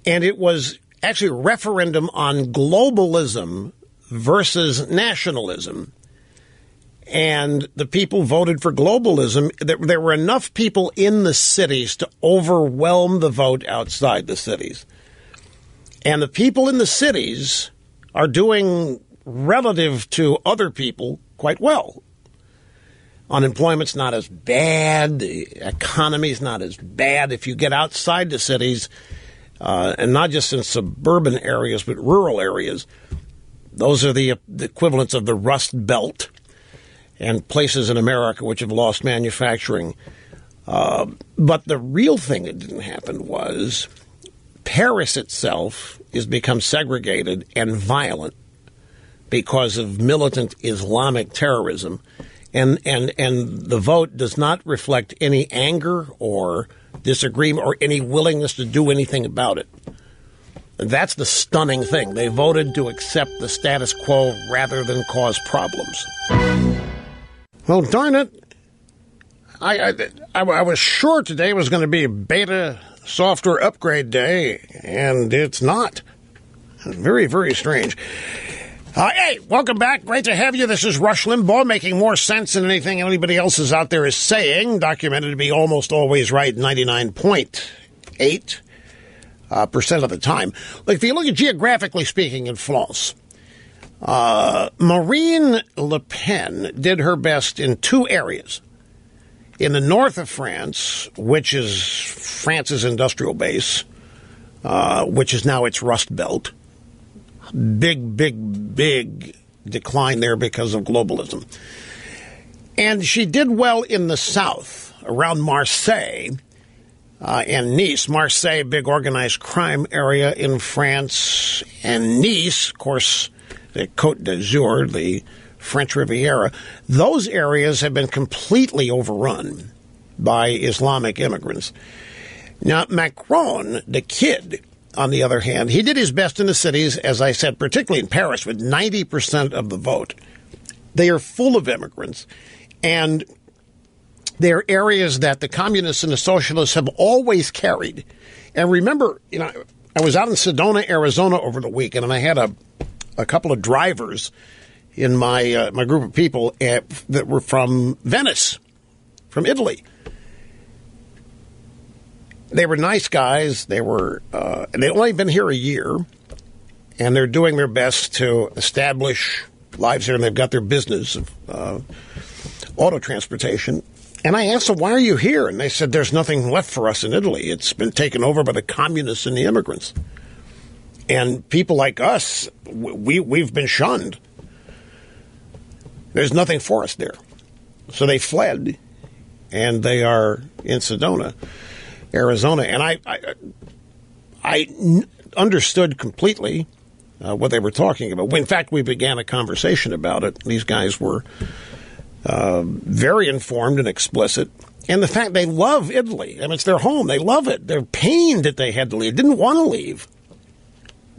And it was actually a referendum on globalism versus nationalism. And the people voted for globalism. There were enough people in the cities to overwhelm the vote outside the cities. And the people in the cities are doing, relative to other people, quite well. Unemployment's not as bad. The economy's not as bad. If you get outside the cities, and not just in suburban areas, but rural areas, those are the equivalents of the Rust Belt and places in America which have lost manufacturing. But the real thing that didn't happen was Paris itself has become segregated and violent because of militant Islamic terrorism. And the vote does not reflect any anger or disagreement or any willingness to do anything about it. That's the stunning thing. They voted to accept the status quo rather than cause problems. Well, darn it. I was sure today was going to be a beta software upgrade day, and it's not. Very, very strange. Hey, welcome back. Great to have you. This is Rush Limbaugh, making more sense than anything anybody else is out there is saying. Documented to be almost always right 99.8% of the time. Like, if you look at geographically speaking in France, Marine Le Pen did her best in two areas. In the north of France, which is France's industrial base, which is now its Rust Belt. Big decline there because of globalism. And she did well in the south, around Marseille and Nice. Marseille, big organized crime area in France. And Nice, of course, the Côte d'Azur, the French Riviera. Those areas have been completely overrun by Islamic immigrants. Now, Macron, the kid, on the other hand, he did his best in the cities, as I said, particularly in Paris, with 90% of the vote. They are full of immigrants, and they're areas that the communists and the socialists have always carried. And remember, I was out in Sedona, Arizona over the weekend, and I had a couple of drivers in my group of people that were from Venice, from Italy. They were nice guys. They'd only been here a year, and they're doing their best to establish lives here, and they've got their business of auto transportation. And I asked them, why are you here? And they said, there's nothing left for us in Italy. It's been taken over by the communists and the immigrants. And people like us, we've been shunned. There's nothing for us there. So they fled. and they are in Sedona, Arizona. And I understood completely what they were talking about. In fact, we began a conversation about it. These guys were very informed and explicit. And the fact they love Italy. I mean, it's their home. They love it. They're pained that they had to leave. Didn't want to leave.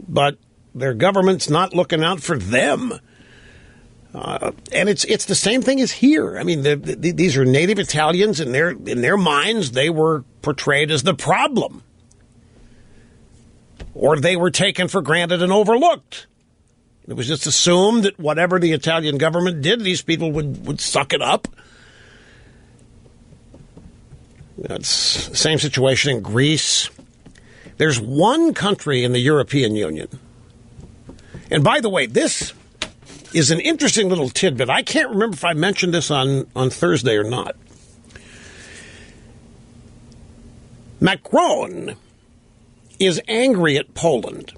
But their government's not looking out for them. And it's the same thing as here. I mean, these are native Italians, and in their minds, they were portrayed as the problem. Or they were taken for granted and overlooked. It was just assumed that whatever the Italian government did, these people would suck it up. It's the same situation in Greece. There's one country in the European Union. And by the way, this is an interesting little tidbit. I can't remember if I mentioned this on Thursday or not. Macron is angry at Poland.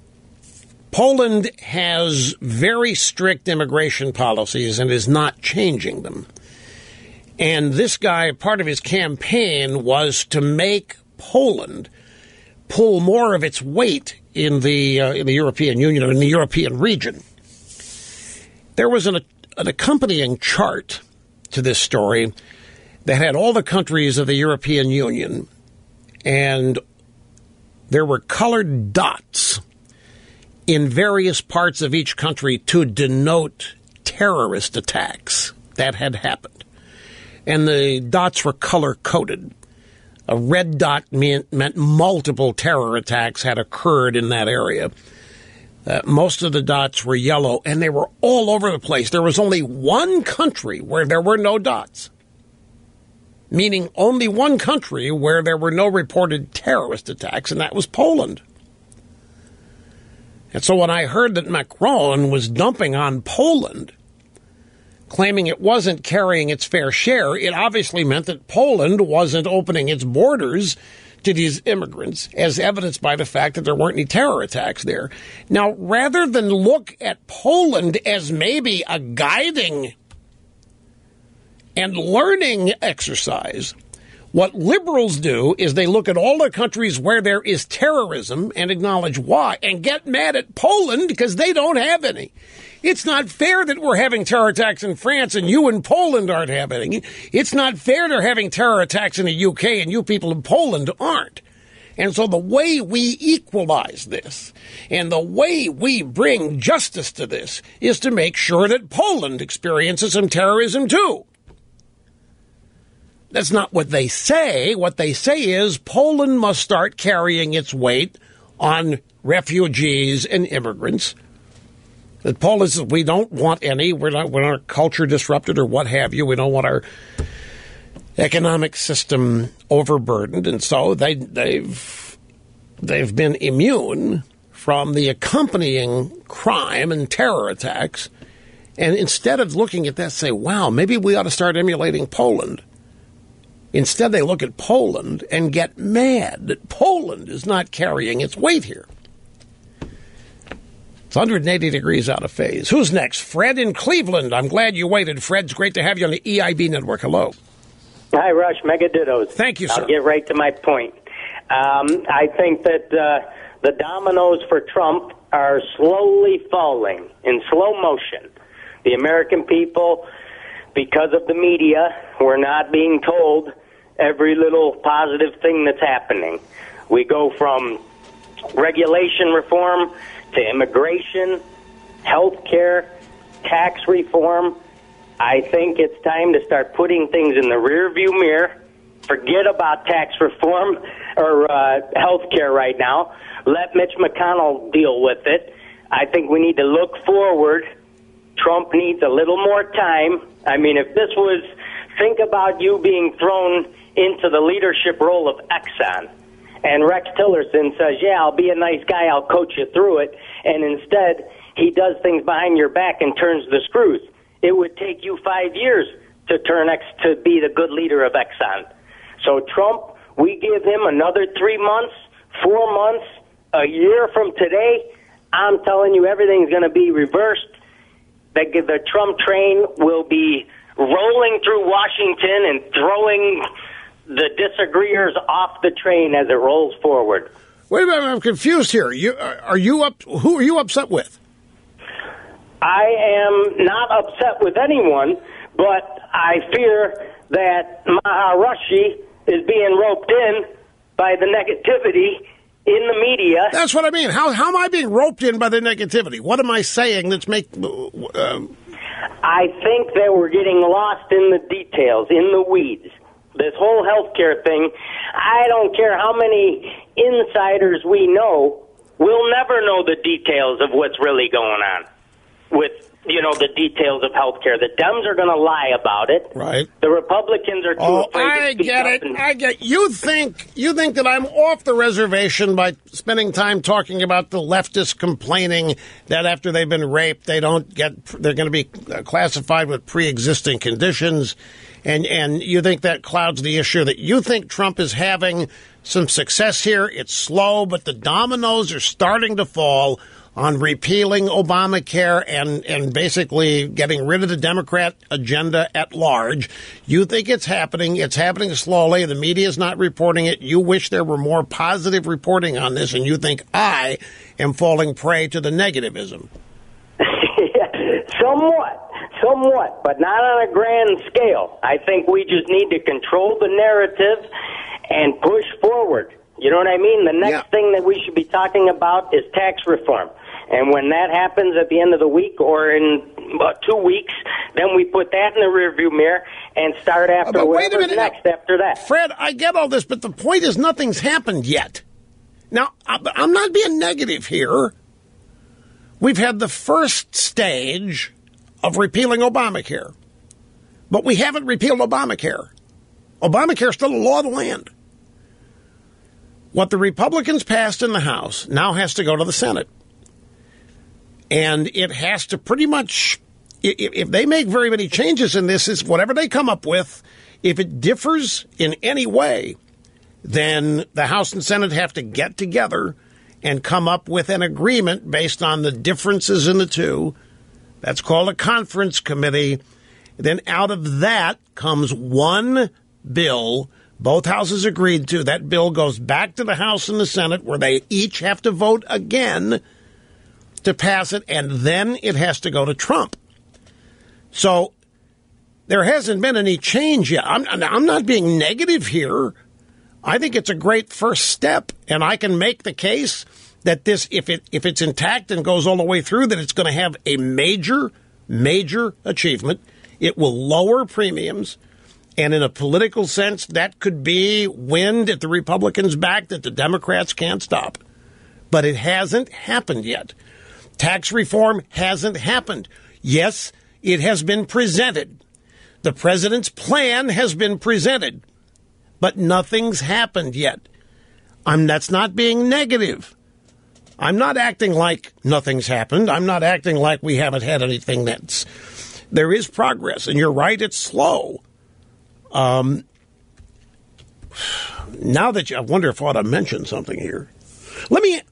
Poland has very strict immigration policies and is not changing them. And this guy, part of his campaign was to make Poland pull more of its weight in the European Union or in the European region. There was an accompanying chart to this story that had all the countries of the European Union, and there were colored dots in various parts of each country to denote terrorist attacks that had happened. And the dots were color-coded. A red dot meant multiple terror attacks had occurred in that area. Most of the dots were yellow, and they were all over the place. There was only one country where there were no dots, meaning only one country where there were no reported terrorist attacks, and that was Poland. And so when I heard that Macron was dumping on Poland, claiming it wasn't carrying its fair share, it obviously meant that Poland wasn't opening its borders to these immigrants, as evidenced by the fact that there weren't any terror attacks there. Now, rather than look at Poland as maybe a guiding and learning exercise, what liberals do is they look at all the countries where there is terrorism and acknowledge why, and get mad at Poland because they don't have any. It's not fair that we're having terror attacks in France and you in Poland aren't having it. It's not fair they're having terror attacks in the UK and you people in Poland aren't. And so the way we equalize this and the way we bring justice to this is to make sure that Poland experiences some terrorism too. That's not what they say. What they say is Poland must start carrying its weight on refugees and immigrants. That Poland says, we don't want any. We're not our culture disrupted or what have you. We don't want our economic system overburdened. And so they've been immune from the accompanying crime and terror attacks. And instead of looking at that, say, wow, maybe we ought to start emulating Poland. Instead, they look at Poland and get mad that Poland is not carrying its weight here. It's 180 degrees out of phase. Who's next? Fred in Cleveland. I'm glad you waited, Fred. It's great to have you on the EIB network. Hello.
Hi, Rush. Mega dittos.
Thank you, sir.
I'll get right to my point. I think that the dominoes for Trump are slowly falling in slow motion. The American people, because of the media, we're not being told every little positive thing that's happening. We go from regulation reform to immigration, health care, tax reform. I think it's time to start putting things in the rearview mirror. Forget about tax reform or health care right now. Let Mitch McConnell deal with it. I think we need to look forward. Trump needs a little more time. I mean, if this was, think about you being thrown into the leadership role of Exxon, and Rex Tillerson says, yeah, I'll be a nice guy, I'll coach you through it, and instead he does things behind your back and turns the screws. It would take you 5 years to to be the good leader of Exxon. So Trump, we give him another 3 months, 4 months, a year from today, I'm telling you everything's going to be reversed. The Trump train will be rolling through Washington and throwing the disagreeers off the train as it rolls forward.
Wait a minute, I'm confused here. Who are you upset with?
I am not upset with anyone, but I fear that Maharishi is being roped in by the negativity in the media.
That's what I mean. How am I being roped in by the negativity? What am I saying that's
I think that we're getting lost in the details, in the weeds. This whole healthcare thing, I don't care how many insiders we know, we'll never know the details of what's really going on with, the details of healthcare. The Dems are going to lie about it.
Right.
The Republicans are too afraid to speak up.
I get it. You think that I'm off the reservation by spending time talking about the leftists complaining that after they've been raped, they're going to be classified with pre-existing conditions. And you think that clouds the issue, that you think Trump is having some success here. It's slow, but the dominoes are starting to fall on repealing Obamacare and basically getting rid of the Democrat agenda at large. You think it's happening. It's happening slowly. The media is not reporting it. You wish there were more positive reporting on this, and you think I am falling prey to the negativism.
Somewhat, but not on a grand scale. I think we just need to control the narrative and push forward. You know what I mean? The next thing that we should be talking about is tax reform. And when that happens at the end of the week or in about 2 weeks, then we put that in the rearview mirror and start after whatever's next after that.
Fred, I get all this, but the point is nothing's happened yet. Now, I'm not being negative here. We've had the first stage of repealing Obamacare, but we haven't repealed Obamacare. Obamacare is still a law of the land. What the Republicans passed in the House now has to go to the Senate. And it has to pretty much, if they make very many changes in this, is whatever they come up with, if it differs in any way, then the House and Senate have to get together and come up with an agreement based on the differences in the two. That's called a conference committee. Then out of that comes one bill. Both houses agreed to. That bill goes back to the House and the Senate, where they each have to vote again to pass it, and then it has to go to Trump. So there hasn't been any change yet. I'm not being negative here. I think it's a great first step, and I can make the case that this, if it's intact and goes all the way through, that it's going to have a major achievement. It will lower premiums, and in a political sense, that could be wind at the Republicans' back that the Democrats can't stop. But it hasn't happened yet. Tax reform hasn't happened. Yes, it has been presented. The president's plan has been presented, but nothing's happened yet. That's not being negative. I'm not acting like nothing's happened. I'm not acting like we haven't had anything there is progress, and you're right, it's slow. Now that I wonder if I ought to mention something here.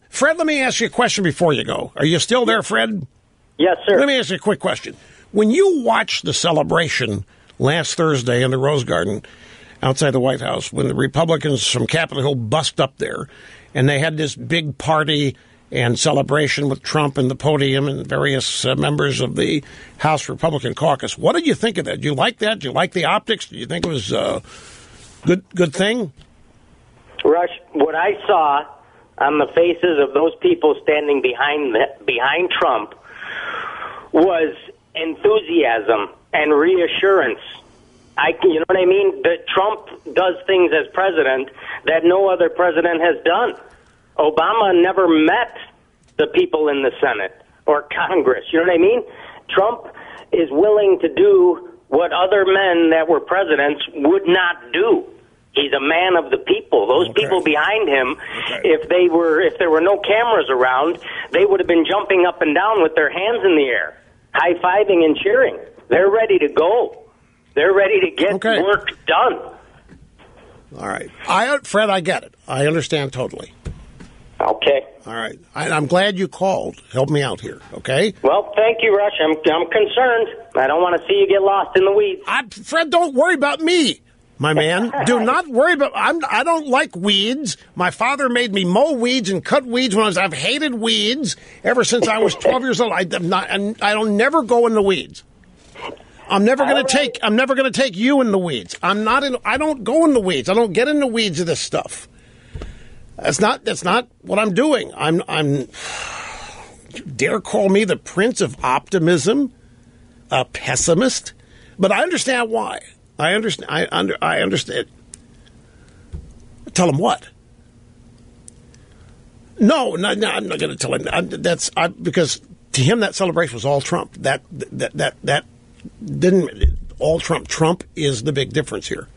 Fred, let me ask you a question before you go. Are you still there, Fred?
Yes, sir.
Let me ask you a quick question. When you watched the celebration last Thursday in the Rose Garden outside the White House, when the Republicans from Capitol Hill bust up there, and they had this big party and celebration with Trump and the podium and various members of the House Republican caucus, what did you think of that? Did you like that? Did you like the optics? Did you think it was a good thing?
Rush, what I saw on the faces of those people standing behind Trump was enthusiasm and reassurance. You know what I mean? That Trump does things as president that no other president has done. Obama never met the people in the Senate or Congress. You know what I mean? Trump is willing to do what other men that were presidents would not do. He's a man of the people. Those people behind him, if there were no cameras around, they would have been jumping up and down with their hands in the air, high-fiving and cheering. They're ready to go. They're ready to get work done.
All right. Fred, I get it. I understand totally.
Okay.
All right. I'm glad you called. Help me out here, okay?
Well, thank you, Rush. I'm concerned. I don't want to see you get lost in the weeds.
Fred, don't worry about me. my man. Do not worry about. I don't like weeds. My father made me mow weeds and cut weeds when I've hated weeds ever since I was 12 years old. I'll never go in the weeds. I'm never going to take you in the weeds. I don't go in the weeds. I don't get in the weeds of this stuff. That's not what I'm doing. I'm dare call me the prince of optimism, a pessimist, but I understand why. I understand. I understand. Tell him what? No, I'm not going to tell him. Because to him that celebration was all Trump. That didn't all Trump. Trump is the big difference here.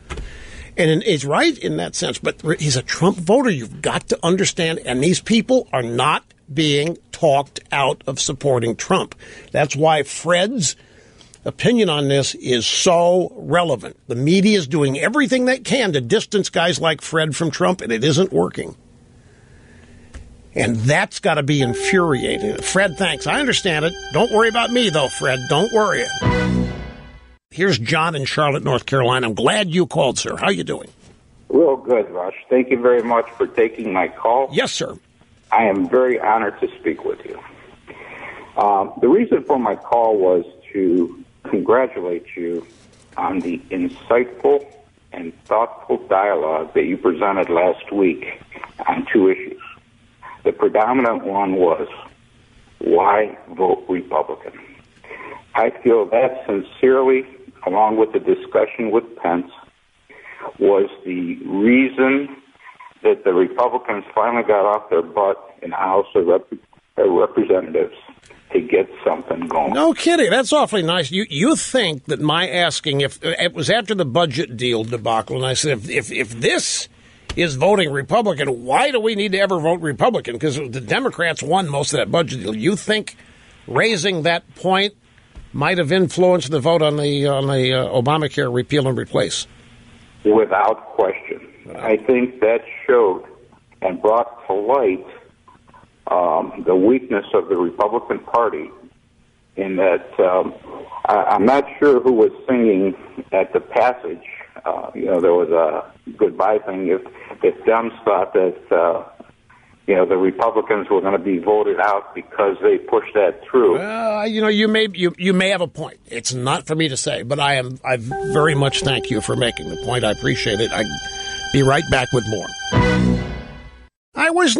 And he's right in that sense, but he's a Trump voter. You've got to understand, and these people are not being talked out of supporting Trump. That's why Fred's opinion on this is so relevant. The media is doing everything they can to distance guys like Fred from Trump, and it isn't working. And that's got to be infuriating. Fred, thanks. I understand it. Don't worry about me, though, Fred. Don't worry. Here's John in Charlotte, North Carolina. I'm glad you called, sir. How you doing?
Real good, Rush. Thank you very much for taking my call.
Yes, sir.
I am very honored to speak with you. The reason for my call was to congratulate you on the insightful and thoughtful dialogue that you presented last week on two issues. The predominant one was, why vote Republican? I feel that sincerely, along with the discussion with Pence, was the reason that the Republicans finally got off their butt in the House of Representatives to get something going.
No kidding. That's awfully nice. You think that my asking, if it was after the budget deal debacle, and I said, if this is voting Republican, why do we need to ever vote Republican? Because the Democrats won most of that budget deal. You think raising that point might have influenced the vote on the Obamacare repeal and replace?
Without question. I think that showed and brought to light the weakness of the Republican Party in that I'm not sure who was singing at the passage. There was a goodbye thing. If Dems thought that the Republicans were going to be voted out because they pushed that through.
You may have a point. It's not for me to say, but I very much thank you for making the point. I appreciate it. I'll be right back with more. I was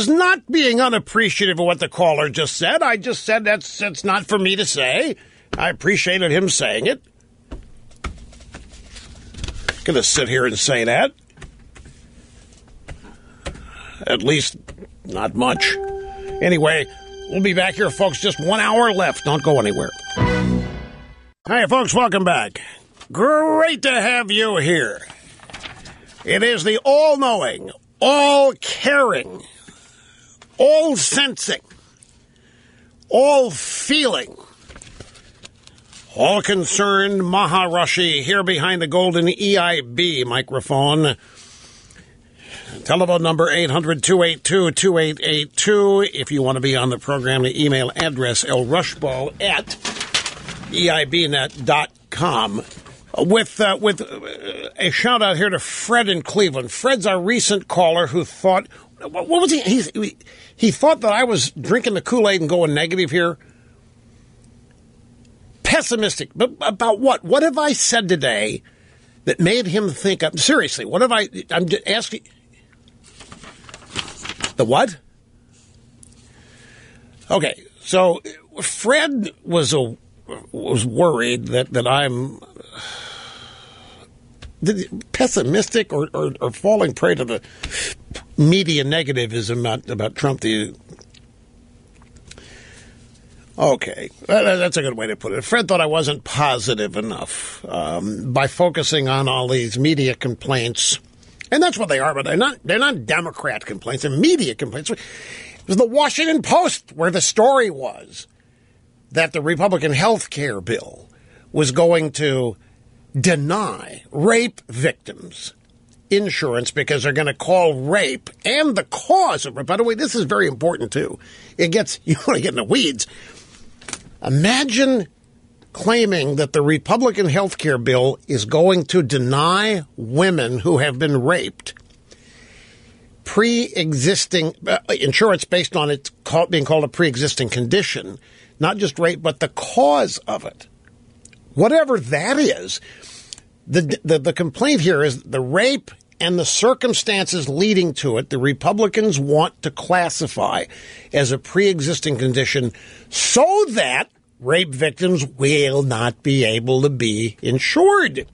not being unappreciative of what the caller just said. I just said that's not for me to say. I appreciated him saying it. Gonna sit here and say that. At least not much. Anyway, we'll be back here, folks. Just 1 hour left. Don't go anywhere. Hey, folks, welcome back. Great to have you here. It is the all-knowing, all-caring, all-sensing, all-feeling, all-concerned Maharishi here behind the golden EIB microphone. Telephone number 800-282-2882. If you want to be on the program, the email address lrushball@eibnet.com. With a shout out here to Fred in Cleveland. Fred's our recent caller who thought, what was he? He thought that I was drinking the Kool-Aid and going negative here. Pessimistic, but about what? What have I said today that made him think? Seriously, what have I'm just asking. The what? Okay, so Fred was worried that I'm pessimistic or falling prey to the media negativism about Trump. Okay, that's a good way to put it. Fred thought I wasn't positive enough by focusing on all these media complaints. And that's what they are, but they're not Democrat complaints, they're media complaints. It was the Washington Post where the story was that the Republican health care bill was going to deny rape victims insurance because they're going to call rape and the cause of rape. By the way, this is very important too. You want to get in the weeds. Imagine claiming that the Republican health care bill is going to deny women who have been raped pre-existing insurance based on it being called a pre-existing condition, not just rape, but the cause of it. Whatever that is, the complaint here is the rape and the circumstances leading to it, the Republicans want to classify as a pre-existing condition so that rape victims will not be able to be insured.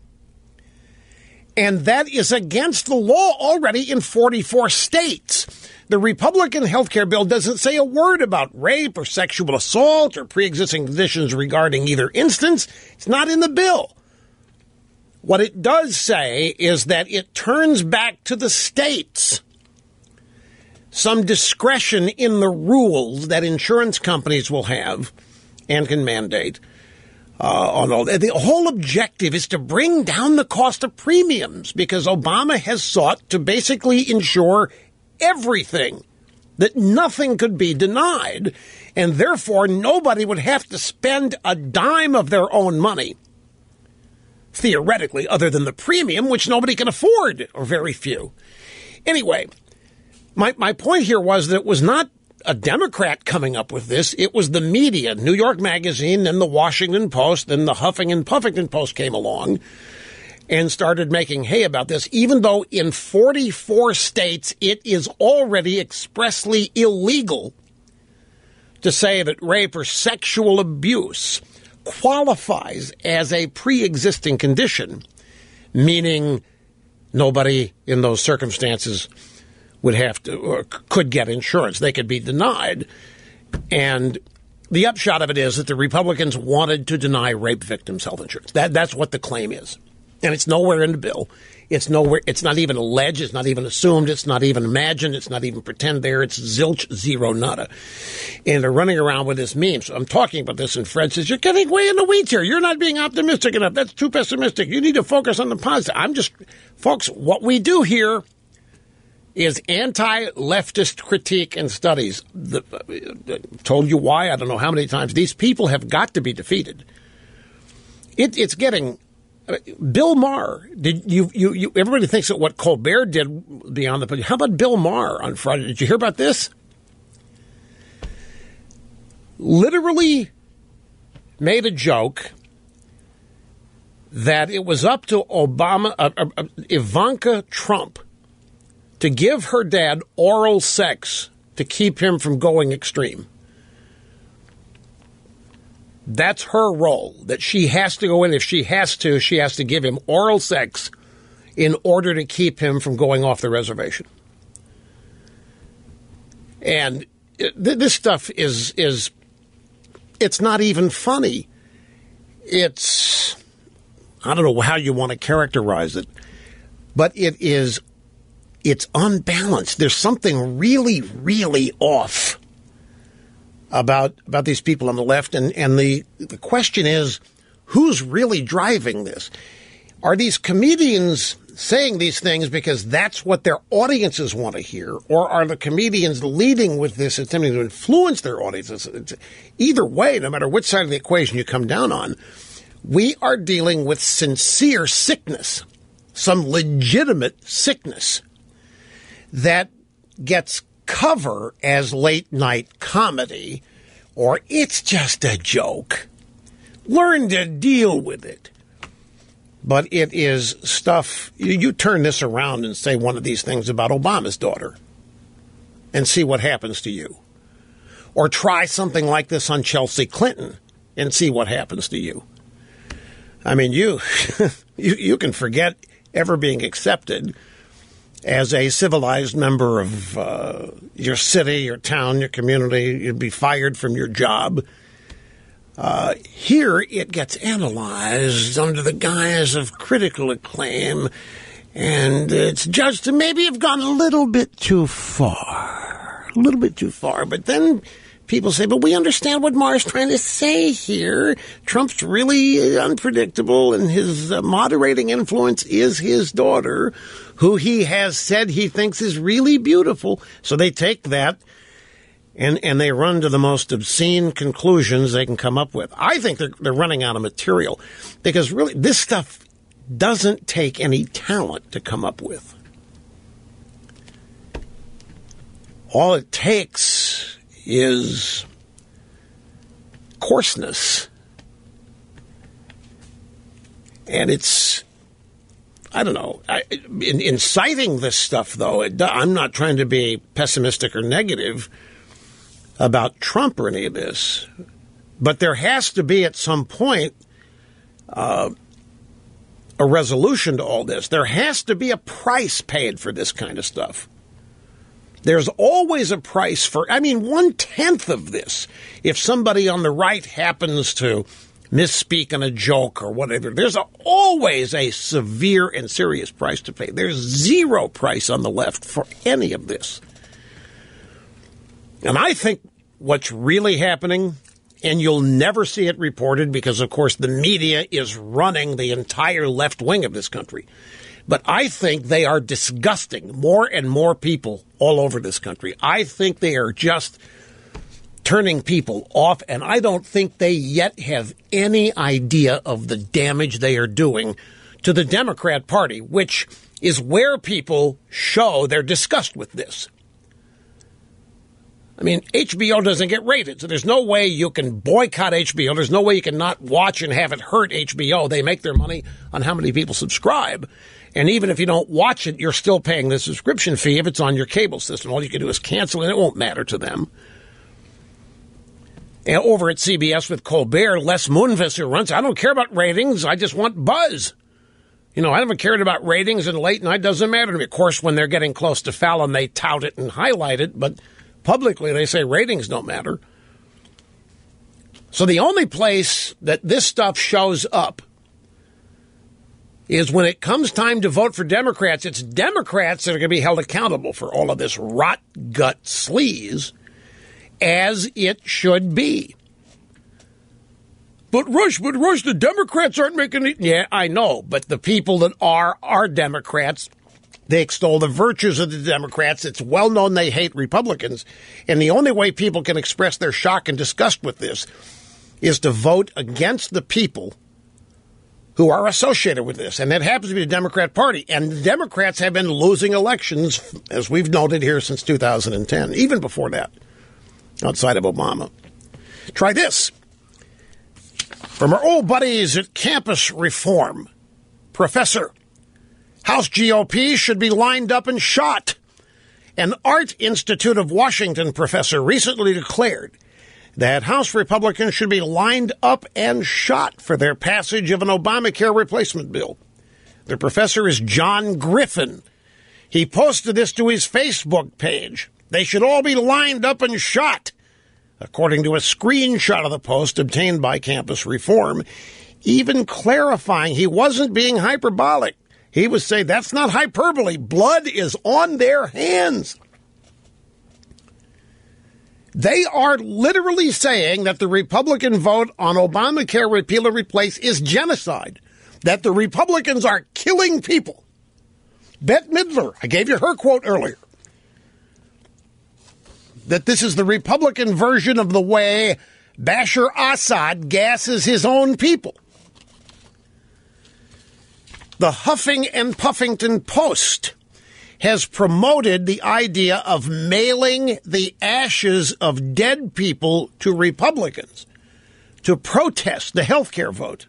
And that is against the law already in 44 states. The Republican health care bill doesn't say a word about rape or sexual assault or pre-existing conditions regarding either instance. It's not in the bill. What it does say is that it turns back to the states some discretion in the rules that insurance companies will have and can mandate on all that. The whole objective is to bring down the cost of premiums because Obama has sought to basically insure everything, that nothing could be denied, and therefore nobody would have to spend a dime of their own money, theoretically, other than the premium, which nobody can afford, or very few. Anyway, my point here was that it was not a Democrat coming up with this. It was the media, New York Magazine, then the Washington Post, then the Huffington and Puffington Post came along and started making hay about this, even though in 44 states it is already expressly illegal to say that rape or sexual abuse qualifies as a pre-existing condition, meaning nobody in those circumstances would have to or could get insurance. They could be denied. And the upshot of it is that the Republicans wanted to deny rape victims health insurance. That's what the claim is. And it's nowhere in the bill. It's nowhere. It's not even alleged. It's not even assumed. It's not even imagined. It's not even pretend there. It's zilch, zero, nada. And they're running around with this meme. So I'm talking about this, and Fred says, you're getting way in the weeds here. You're not being optimistic enough. That's too pessimistic. You need to focus on the positive. Folks, what we do here is anti-leftist critique and studies. Told you why, I don't know how many times. These people have got to be defeated. It's getting... Bill Maher, everybody thinks that what Colbert did beyond the... How about Bill Maher on Friday? Did you hear about this? Literally made a joke that it was up to Ivanka Trump to give her dad oral sex to keep him from going extreme. That's her role, that she has to go in. If she has to give him oral sex in order to keep him from going off the reservation. And this stuff is it's not even funny. It's, I don't know how you want to characterize it, but it's unbalanced. There's something really, really off about these people on the left. And the question is, who's really driving this? Are these comedians saying these things because that's what their audiences want to hear? Or are the comedians leading with this, attempting to influence their audiences? Either way, no matter which side of the equation you come down on, we are dealing with sincere sickness, some legitimate sickness that gets cover as late-night comedy, or it's just a joke. Learn to deal with it. But it is stuff, you turn this around and say one of these things about Obama's daughter and see what happens to you. Or try something like this on Chelsea Clinton and see what happens to you. I mean, you can forget ever being accepted as a civilized member of your city, your town, your community. You'd be fired from your job. Here, it gets analyzed under the guise of critical acclaim, and it's judged to maybe have gone a little bit too far. But then people say, but we understand what Maher's trying to say here. Trump's really unpredictable, and his moderating influence is his daughter, who he has said he thinks is really beautiful. So they take that And they run to the most obscene conclusions they can come up with. I think they're running out of material because really this stuff doesn't take any talent to come up with. All it takes is coarseness. And it's, I don't know, in citing this stuff, though, I'm not trying to be pessimistic or negative about Trump or any of this, but there has to be at some point a resolution to all this. There has to be a price paid for this kind of stuff. There's always a price for, 1/10 of this. If somebody on the right happens to misspeak on a joke or whatever, there's always a severe and serious price to pay. There's zero price on the left for any of this. And I think what's really happening, and you'll never see it reported because, of course, the media is running the entire left wing of this country. But I think they are disgusting more and more people all over this country. I think they are just turning people off, and I don't think they yet have any idea of the damage they are doing to the Democrat Party, which is where people show their disgust with this. HBO doesn't get rated, so there's no way you can boycott HBO. There's no way you can not watch and have it hurt HBO. They make their money on how many people subscribe. And even if you don't watch it, you're still paying the subscription fee if it's on your cable system. All you can do is cancel it, and it won't matter to them. And over at CBS with Colbert, Les Moonves, who runs, I don't care about ratings. I just want buzz. I haven't cared about ratings, and late night doesn't matter to me. Of course, when they're getting close to Fallon, they tout it and highlight it, but publicly they say ratings don't matter. So the only place that this stuff shows up is when it comes time to vote for Democrats. It's Democrats that are going to be held accountable for all of this rot gut sleaze, as it should be. But Rush, the Democrats aren't making it. Yeah, I know, but the people that are Democrats, they extol the virtues of the Democrats. It's well known they hate Republicans. And the only way people can express their shock and disgust with this is to vote against the people who are associated with this. And that happens to be the Democrat Party. And the Democrats have been losing elections, as we've noted here, since 2010, even before that, outside of Obama. Try this. From our old buddies at Campus Reform, Professor, House GOP should be lined up and shot. An Art Institute of Washington professor recently declared that House Republicans should be lined up and shot for their passage of an Obamacare replacement bill. The professor is John Griffin. He posted this to his Facebook page. They should all be lined up and shot, according to a screenshot of the post obtained by Campus Reform, even clarifying he wasn't being hyperbolic. He was saying that's not hyperbole. Blood is on their hands. They are literally saying that the Republican vote on Obamacare repeal or replace is genocide, that the Republicans are killing people. Bette Midler, I gave you her quote earlier, that this is the Republican version of the way Bashar Assad gasses his own people. The Huffing and Puffington Post has promoted the idea of mailing the ashes of dead people to Republicans to protest the health care vote.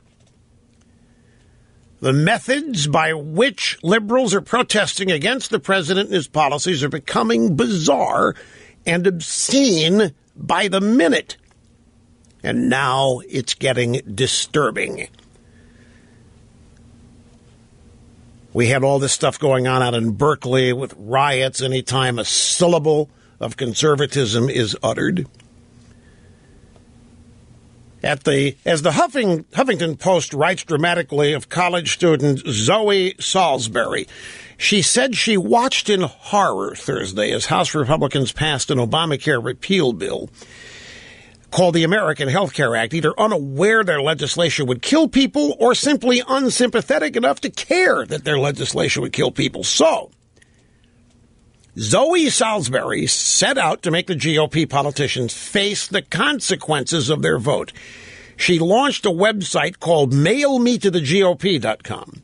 The methods by which liberals are protesting against the president and his policies are becoming bizarre and obscene by the minute. And now it's getting disturbing. We had all this stuff going on out in Berkeley with riots anytime a syllable of conservatism is uttered. As the Huffington Post writes dramatically of college student Zoe Salisbury, she said she watched in horror Thursday as House Republicans passed an Obamacare repeal bill called the American Health Care Act, either unaware their legislation would kill people or simply unsympathetic enough to care that their legislation would kill people. So, Zoe Salisbury set out to make the GOP politicians face the consequences of their vote. She launched a website called mailmetothegop.com.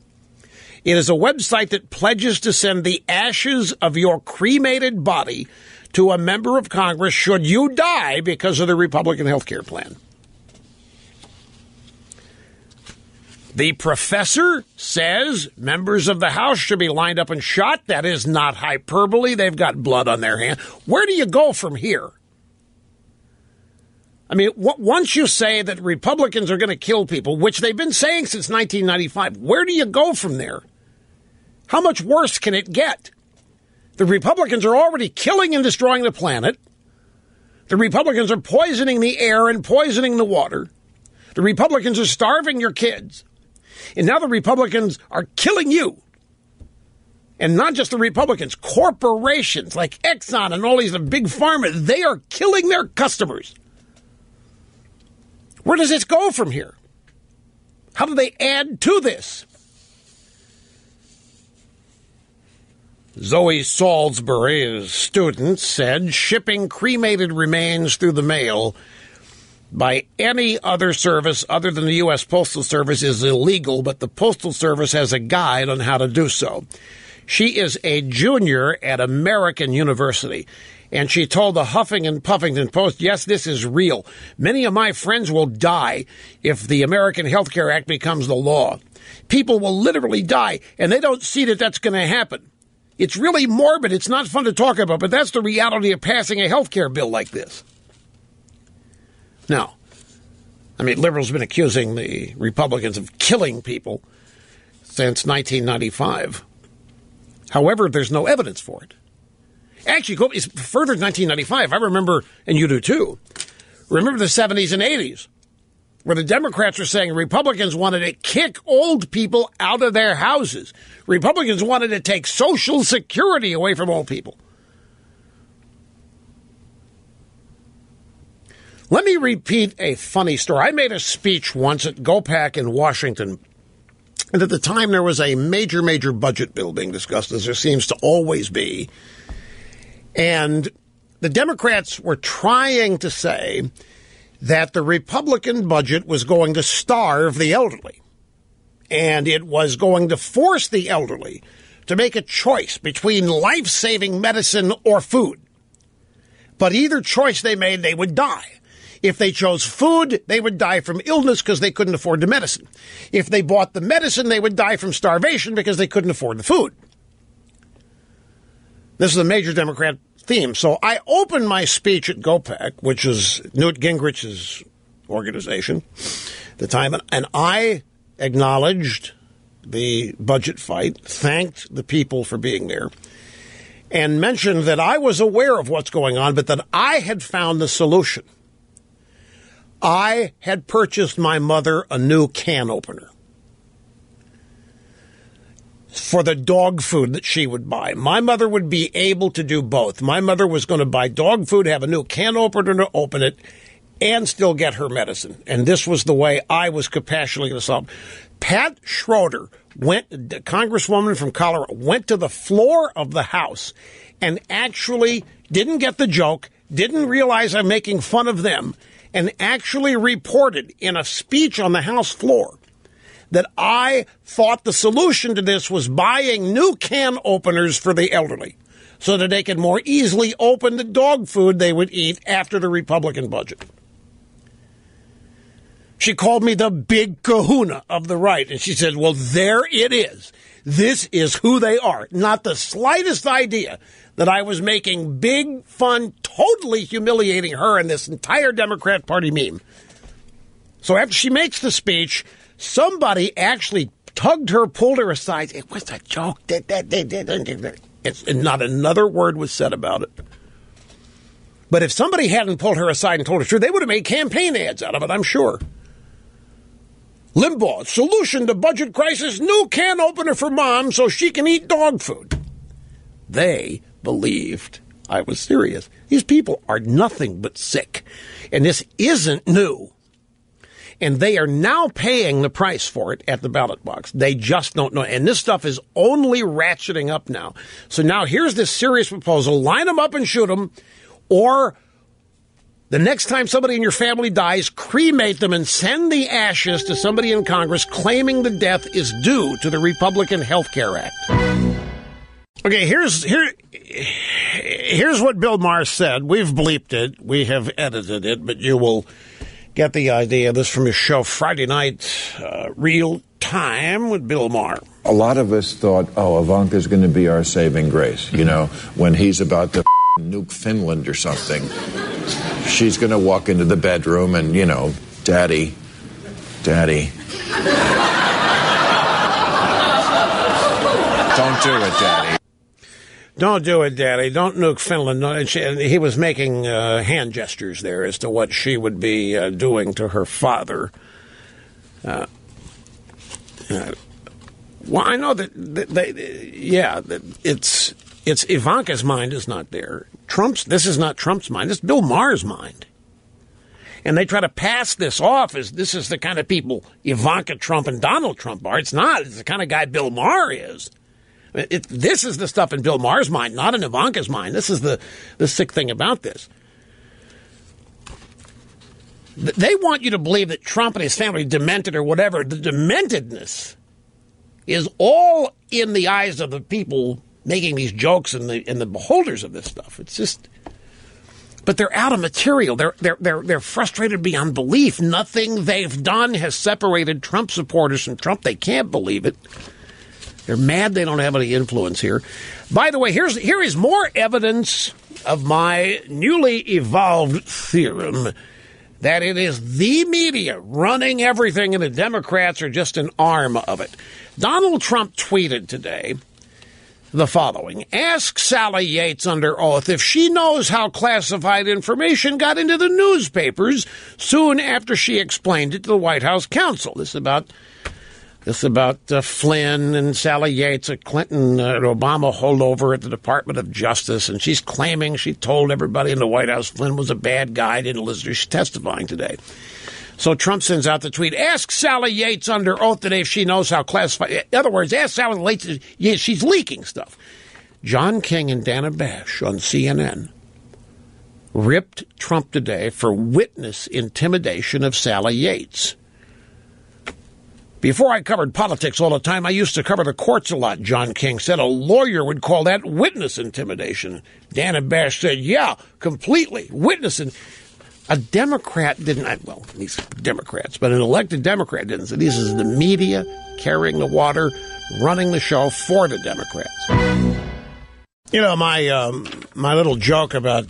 It is a website that pledges to send the ashes of your cremated body to a member of Congress should you die because of the Republican health care plan. The professor says members of the House should be lined up and shot. That is not hyperbole. They've got blood on their hands. Where do you go from here? I mean, once you say that Republicans are going to kill people, which they've been saying since 1995, where do you go from there? How much worse can it get? The Republicans are already killing and destroying the planet. The Republicans are poisoning the air and poisoning the water. The Republicans are starving your kids. And now the Republicans are killing you. And not just the Republicans, corporations like Exxon and all these big pharma, they are killing their customers. Where does this go from here? How do they add to this? Zoe Salisbury, a student, said shipping cremated remains through the mail by any other service other than the U.S. Postal Service is illegal, but the Postal Service has a guide on how to do so. She is a junior at American University, and she told the Huffington Puffington Post, yes, this is real. Many of my friends will die if the American Health Care Act becomes the law. People will literally die, and they don't see that that's going to happen. It's really morbid. It's not fun to talk about, but that's the reality of passing a health care bill like this. Now, I mean, liberals have been accusing the Republicans of killing people since 1995. However, there's no evidence for it. Actually, it's further than 1995. I remember, and you do too, remember the 70s and 80s, where the Democrats were saying Republicans wanted to kick old people out of their houses. Republicans wanted to take Social Security away from old people. Let me repeat a funny story. I made a speech once at GOPAC in Washington, and at the time there was a major budget bill being discussed, as there seems to always be. And the Democrats were trying to say that the Republican budget was going to starve the elderly, and it was going to force the elderly to make a choice between life-saving medicine or food. But either choice they made, they would die. If they chose food, they would die from illness because they couldn't afford the medicine. If they bought the medicine, they would die from starvation because they couldn't afford the food. This is a major Democrat theme. So I opened my speech at GOPAC, which is Newt Gingrich's organization at the time, and I acknowledged the budget fight, thanked the people for being there, and mentioned that I was aware of what's going on, but that I had found the solution. I had purchased my mother a new can opener for the dog food that she would buy. My mother would be able to do both. My mother was going to buy dog food, have a new can opener to open it, and still get her medicine. And this was the way I was compassionately going to solve. Pat Schroeder, the congresswoman from Colorado, went to the floor of the House and actually didn't get the joke, didn't realize I'm making fun of them, and actually reported in a speech on the House floor that I thought the solution to this was buying new can openers for the elderly so that they could more easily open the dog food they would eat after the Republican budget. She called me the big kahuna of the right, and she said, well, there it is. This is who they are. Not the slightest idea that I was making big, fun, totally humiliating her and this entire Democrat Party meme. So after she makes the speech, somebody actually tugged her, pulled her aside. It was a joke. And not another word was said about it. But if somebody hadn't pulled her aside and told her the truth, they would have made campaign ads out of it, I'm sure. Limbaugh, solution to budget crisis, new can opener for mom so she can eat dog food. They believed I was serious. These people are nothing but sick. And this isn't new. And they are now paying the price for it at the ballot box. They just don't know. And this stuff is only ratcheting up now. So now here's this serious proposal. Line them up and shoot them. Or the next time somebody in your family dies, cremate them and send the ashes to somebody in Congress claiming the death is due to the Republican Health Care Act. Okay, here's what Bill Maher said. We've bleeped it. We have edited it, but you will get the idea. This from his show Friday night, Real Time with Bill Maher.
A lot of us thought, Ivanka's going to be our saving grace. You know, when he's about to nuke Finland or something, she's going to walk into the bedroom and, Daddy. Don't do it, Daddy.
Don't do it, Daddy. Don't nuke Finland. No, he was making hand gestures there as to what she would be doing to her father. Well, I know that it's Ivanka's mind is not there. This is not Trump's mind. It's Bill Maher's mind. And they try to pass this off as this is the kind of people Ivanka Trump and Donald Trump are. It's not. It's the kind of guy Bill Maher is. This is the stuff in Bill Maher's mind, not in Ivanka's mind. This is the sick thing about this. They want you to believe that Trump and his family are demented or whatever. The dementedness is all in the eyes of the people making these jokes and the beholders of this stuff. It's just, but they're out of material. They're frustrated beyond belief. Nothing they've done has separated Trump supporters from Trump. They can't believe it. They're mad they don't have any influence here. By the way, here is more evidence of my newly evolved theorem that it is the media running everything and the Democrats are just an arm of it. Donald Trump tweeted today the following. Ask Sally Yates under oath if she knows how classified information got into the newspapers soon after she explained it to the White House counsel. This is about Flynn and Sally Yates, a Clinton and Obama holdover at the Department of Justice, and she's claiming she told everybody in the White House Flynn was a bad guy, didn't listen to her. She's testifying today. So Trump sends out the tweet, ask Sally Yates under oath today if she knows how classified. In other words, ask Sally Yates, she's leaking stuff. John King and Dana Bash on CNN ripped Trump today for witness intimidation of Sally Yates. Before I covered politics all the time, I used to cover the courts a lot, John King said. A lawyer would call that witness intimidation. Dana Bash said, yeah, completely. A Democrat didn't, well, these Democrats, but an elected Democrat didn't say. This is the media carrying the water, running the show for the Democrats. You know, my little joke about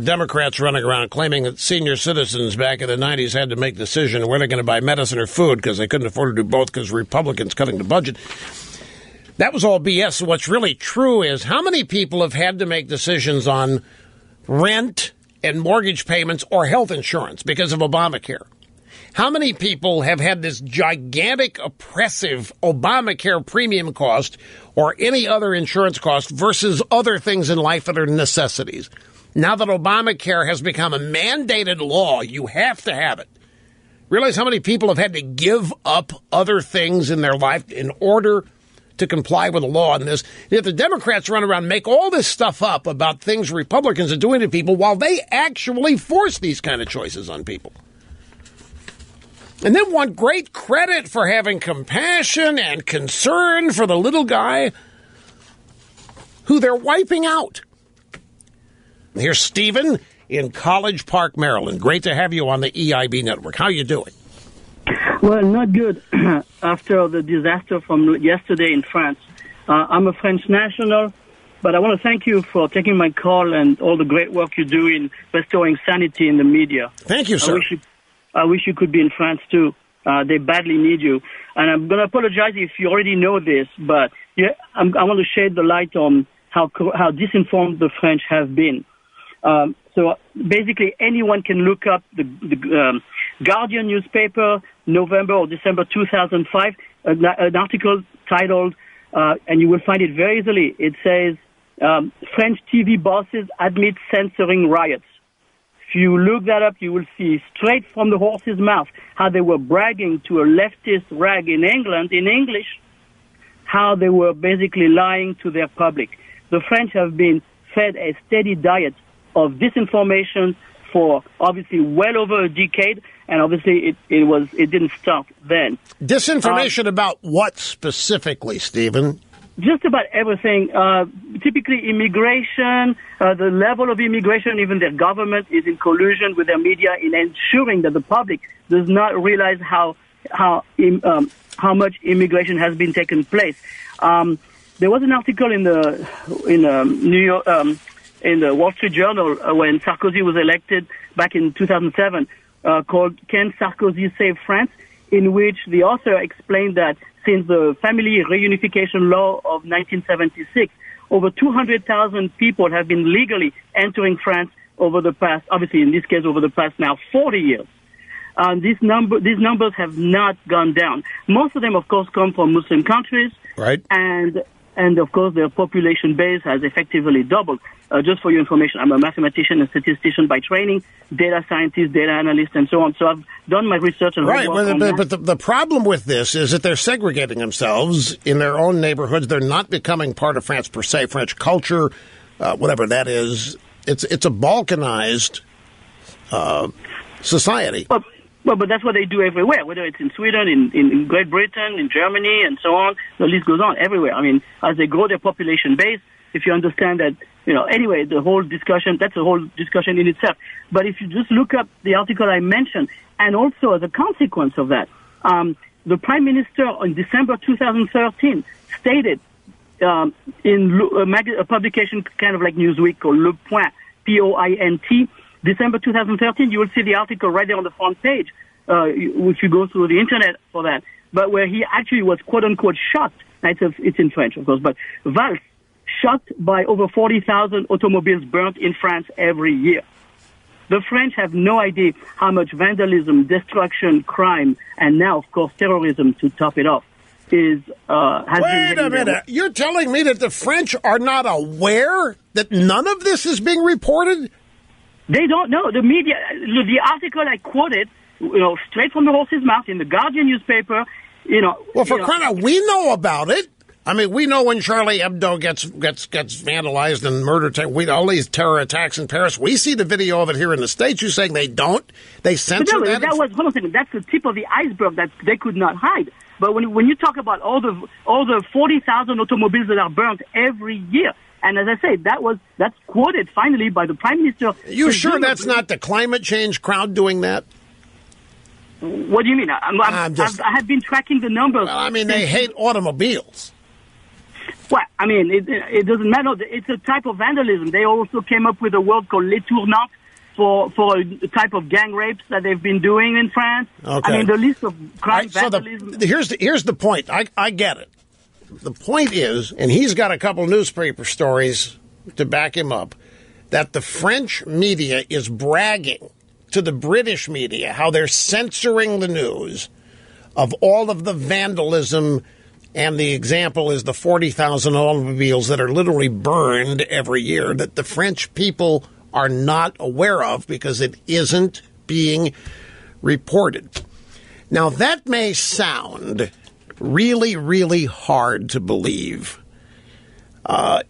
Democrats running around claiming that senior citizens back in the 90s had to make a decision where they're going to buy medicine or food because they couldn't afford to do both because Republicans cutting the budget. That was all BS. So what's really true is how many people have had to make decisions on rent and mortgage payments or health insurance because of Obamacare? How many people have had this gigantic, oppressive Obamacare premium cost or any other insurance cost versus other things in life that are necessities? Now that Obamacare has become a mandated law, you have to have it. Realize how many people have had to give up other things in their life in order to comply with the law on this. If the Democrats run around and make all this stuff up about things Republicans are doing to people while they actually force these kind of choices on people. And then want great credit for having compassion and concern for the little guy who they're wiping out. Here's Stephen in College Park, Maryland. Great to have you on the EIB network. How are you doing?
Well, not good. After the disaster from yesterday in France. I'm a French national, but I want to thank you for taking my call and all the great work you do in restoring sanity in the media.
Thank you, sir.
I wish you could be in France, too. They badly need you. And I'm going to apologize if you already know this, but yeah, I want to shed the light on how disinformed the French have been. So basically, anyone can look up the Guardian newspaper, November or December 2005, an article titled, and you will find it very easily. It says, French TV bosses admit censoring riots. If you look that up, you will see straight from the horse's mouth how they were bragging to a leftist rag in England in English, how they were basically lying to their public. The French have been fed a steady diet of disinformation for obviously well over a decade, and obviously it didn't stop then.
Disinformation about what specifically, Stephen?
Just about everything. Typically immigration, the level of immigration, even their government is in collusion with their media in ensuring that the public does not realize how much immigration has been taking place. There was an article in the New York in the Wall Street Journal when Sarkozy was elected back in 2007 called "Can Sarkozy Save France?", in which the author explained that since the family reunification law of 1976, over 200,000 people have been legally entering France over the past, obviously in this case, over the past now 40 years. These numbers have not gone down. Most of them, of course, come from Muslim countries.
Right.
And of course, their population base has effectively doubled. Just for your information, I'm a mathematician and statistician by training, data scientist, data analyst, and so on. So I've done my research and
right.
But
the problem with this is that they're segregating themselves in their own neighborhoods. They're not becoming part of France per se, French culture, whatever that is. It's a balkanized society.
But that's what they do everywhere, whether it's in Sweden, in Great Britain, in Germany, and so on. The list goes on everywhere. I mean, as they grow their population base, if you understand that, anyway, that's a whole discussion in itself. But if you just look up the article I mentioned, and also as a consequence of that, the Prime Minister in December 2013 stated in a publication kind of like Newsweek called Le Point, P-O-I-N-T, December 2013, you will see the article right there on the front page, if you go through the internet for that, but where he actually was quote-unquote shocked. It's in French, of course, but Valls, shocked by over 40,000 automobiles burnt in France every year. The French have no idea how much vandalism, destruction, crime, and now, of course, terrorism to top it off has
Wait a minute. You're telling me that the French are not aware that none of this is being reported?
They don't know. The media, the article I quoted, straight from the horse's mouth in the Guardian newspaper,
Well, for crying out, we know about it. I mean, we know when Charlie Hebdo gets vandalized and murdered. All these terror attacks in Paris. We see the video of it here in the States. You're saying they don't? They censor that?
Hold on a second. That's the tip of the iceberg that they could not hide. But when you talk about all the 40,000 automobiles that are burnt every year, and as I say, that's quoted finally by the Prime Minister.
You sure that's not the climate change crowd doing that?
What do you mean? I have been tracking the numbers.
Well, I mean, they hate automobiles.
Well, I mean, it doesn't matter. It's a type of vandalism. They also came up with a word called les tournantes for a type of gang rapes that they've been doing in France.
Okay.
I mean, the list of crime vandalism.
Here's the point. I get it. The point is, and he's got a couple newspaper stories to back him up, that the French media is bragging to the British media how they're censoring the news of all of the vandalism, and the example is the 40,000 automobiles that are literally burned every year that the French people are not aware of because it isn't being reported. Now, that may sound really, really hard to believe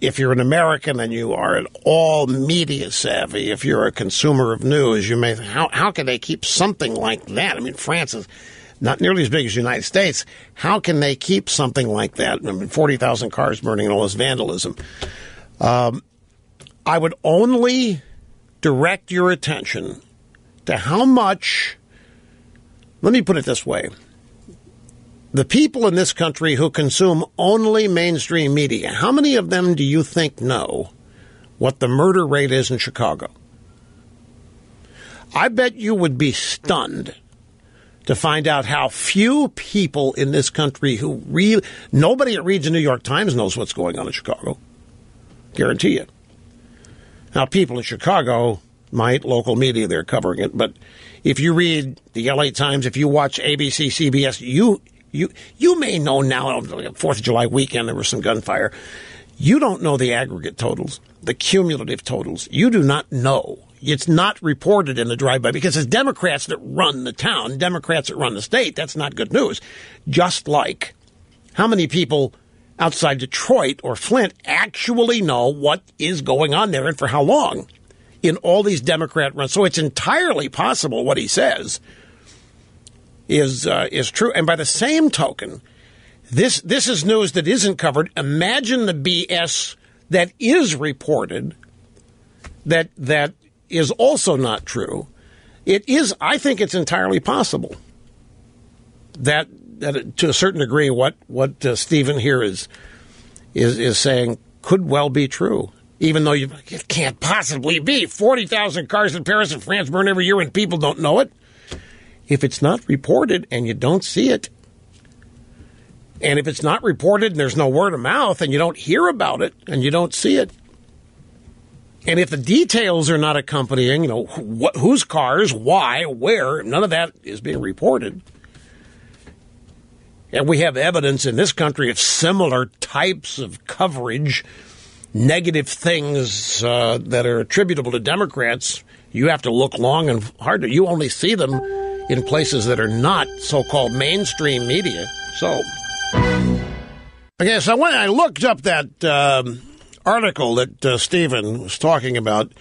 if you're an American and you are at all media savvy. If you're a consumer of news, you may think, how can they keep something like that? I mean, France is not nearly as big as the United States. How can they keep something like that? I mean, 40,000 cars burning and all this vandalism. I would only direct your attention to how much, let me put it this way. The people in this country who consume only mainstream media, how many of them do you think know what the murder rate is in Chicago? I bet you would be stunned to find out how few people in this country who nobody that reads the New York Times knows what's going on in Chicago. Guarantee you. Now, people in Chicago might, local media, they're covering it, but if you read the LA Times, if you watch ABC, CBS, you may know now, 4th of July weekend, there was some gunfire. You don't know the aggregate totals, the cumulative totals. You do not know. It's not reported in the drive-by because it's Democrats that run the town, Democrats that run the state. That's not good news. Just like how many people outside Detroit or Flint actually know what is going on there and for how long in all these Democrat runs. So it's entirely possible what he says is true. And by the same token, this is news that isn't covered. Imagine the BS that is reported that is also not true. It is, I think it's entirely possible that to a certain degree what Stephen here is saying could well be true, even though it can't possibly be. 40,000 cars in Paris and France burn every year and people don't know it. If it's not reported and you don't see it, and if it's not reported and there's no word of mouth and you don't hear about it and you don't see it, and if the details are not accompanying, whose cars, why, where, none of that is being reported. And we have evidence in this country of similar types of coverage, negative things that are attributable to Democrats. You have to look long and hard. You only see them in places that are not so-called mainstream media. So, okay, so when I looked up that article that Stephen was talking about,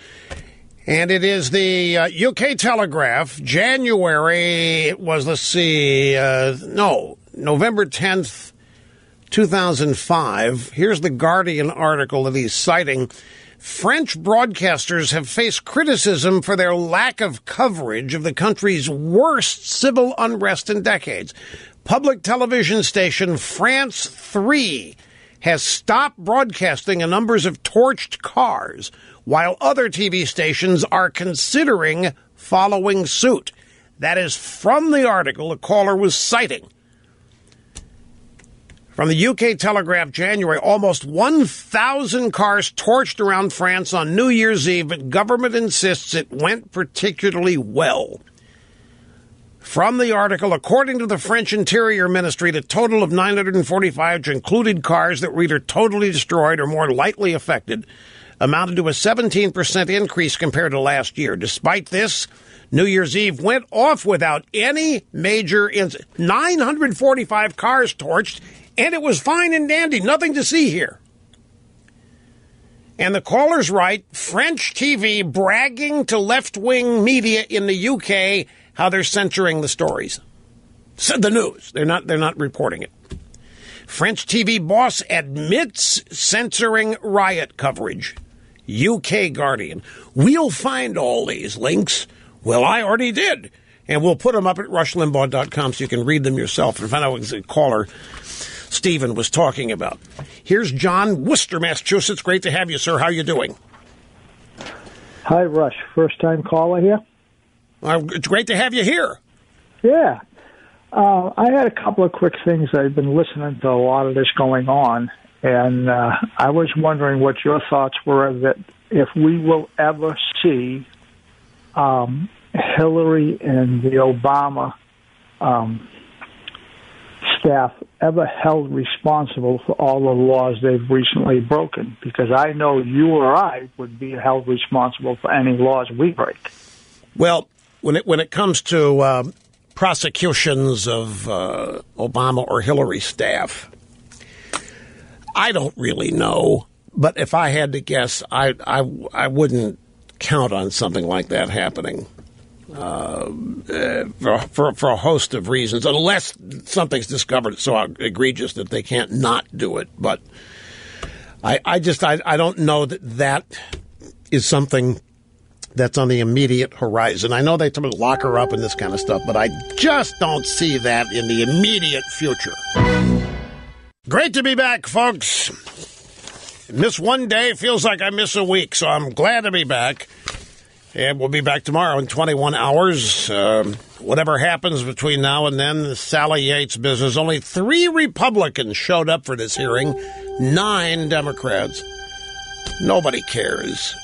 and it is the UK Telegraph, January, it was, November 10th, 2005. Here's the Guardian article that he's citing. French broadcasters have faced criticism for their lack of coverage of the country's worst civil unrest in decades. Public television station France 3 has stopped broadcasting a numbers of torched cars, while other TV stations are considering following suit. That is from the article the caller was citing. From the UK Telegraph, January, almost 1,000 cars torched around France on New Year's Eve, but government insists it went particularly well. From the article, according to the French Interior Ministry, the total of 945, which included cars that were either totally destroyed or more lightly affected, amounted to a 17% increase compared to last year. Despite this, New Year's Eve went off without any major incident. 945 cars torched, and it was fine and dandy. Nothing to see here. And the caller's right, French TV bragging to left-wing media in the UK how they're censoring the stories. So the news. They're not reporting it. French TV boss admits censoring riot coverage. UK Guardian. We'll find all these links. Well, I already did. And we'll put them up at rushlimbaugh.com so you can read them yourself and find out what the caller Stephen was talking about. Here's John, Worcester, Massachusetts. Great to have you, sir. How are you doing?
Hi, Rush. First-time caller here.
It's great to have you here.
Yeah. I had a couple of quick things. I've been listening to a lot of this going on, and I was wondering what your thoughts were that if we will ever see Hillary and the Obama staff ever held responsible for all the laws they've recently broken, because I know you or I would be held responsible for any laws we break.
Well, when it comes to prosecutions of Obama or Hillary staff, I don't really know. But if I had to guess, I wouldn't count on something like that happening for a host of reasons, unless something's discovered so egregious that they can't not do it. But I don't know that is something that's on the immediate horizon. I know they told me to lock her up and this kind of stuff, but I just don't see that in the immediate future. Great to be back, folks. Miss one day feels like I miss a week, so I'm glad to be back. And we'll be back tomorrow in 21 hours. Whatever happens between now and then, Sally Yates business. Only 3 Republicans showed up for this hearing, 9 Democrats. Nobody cares.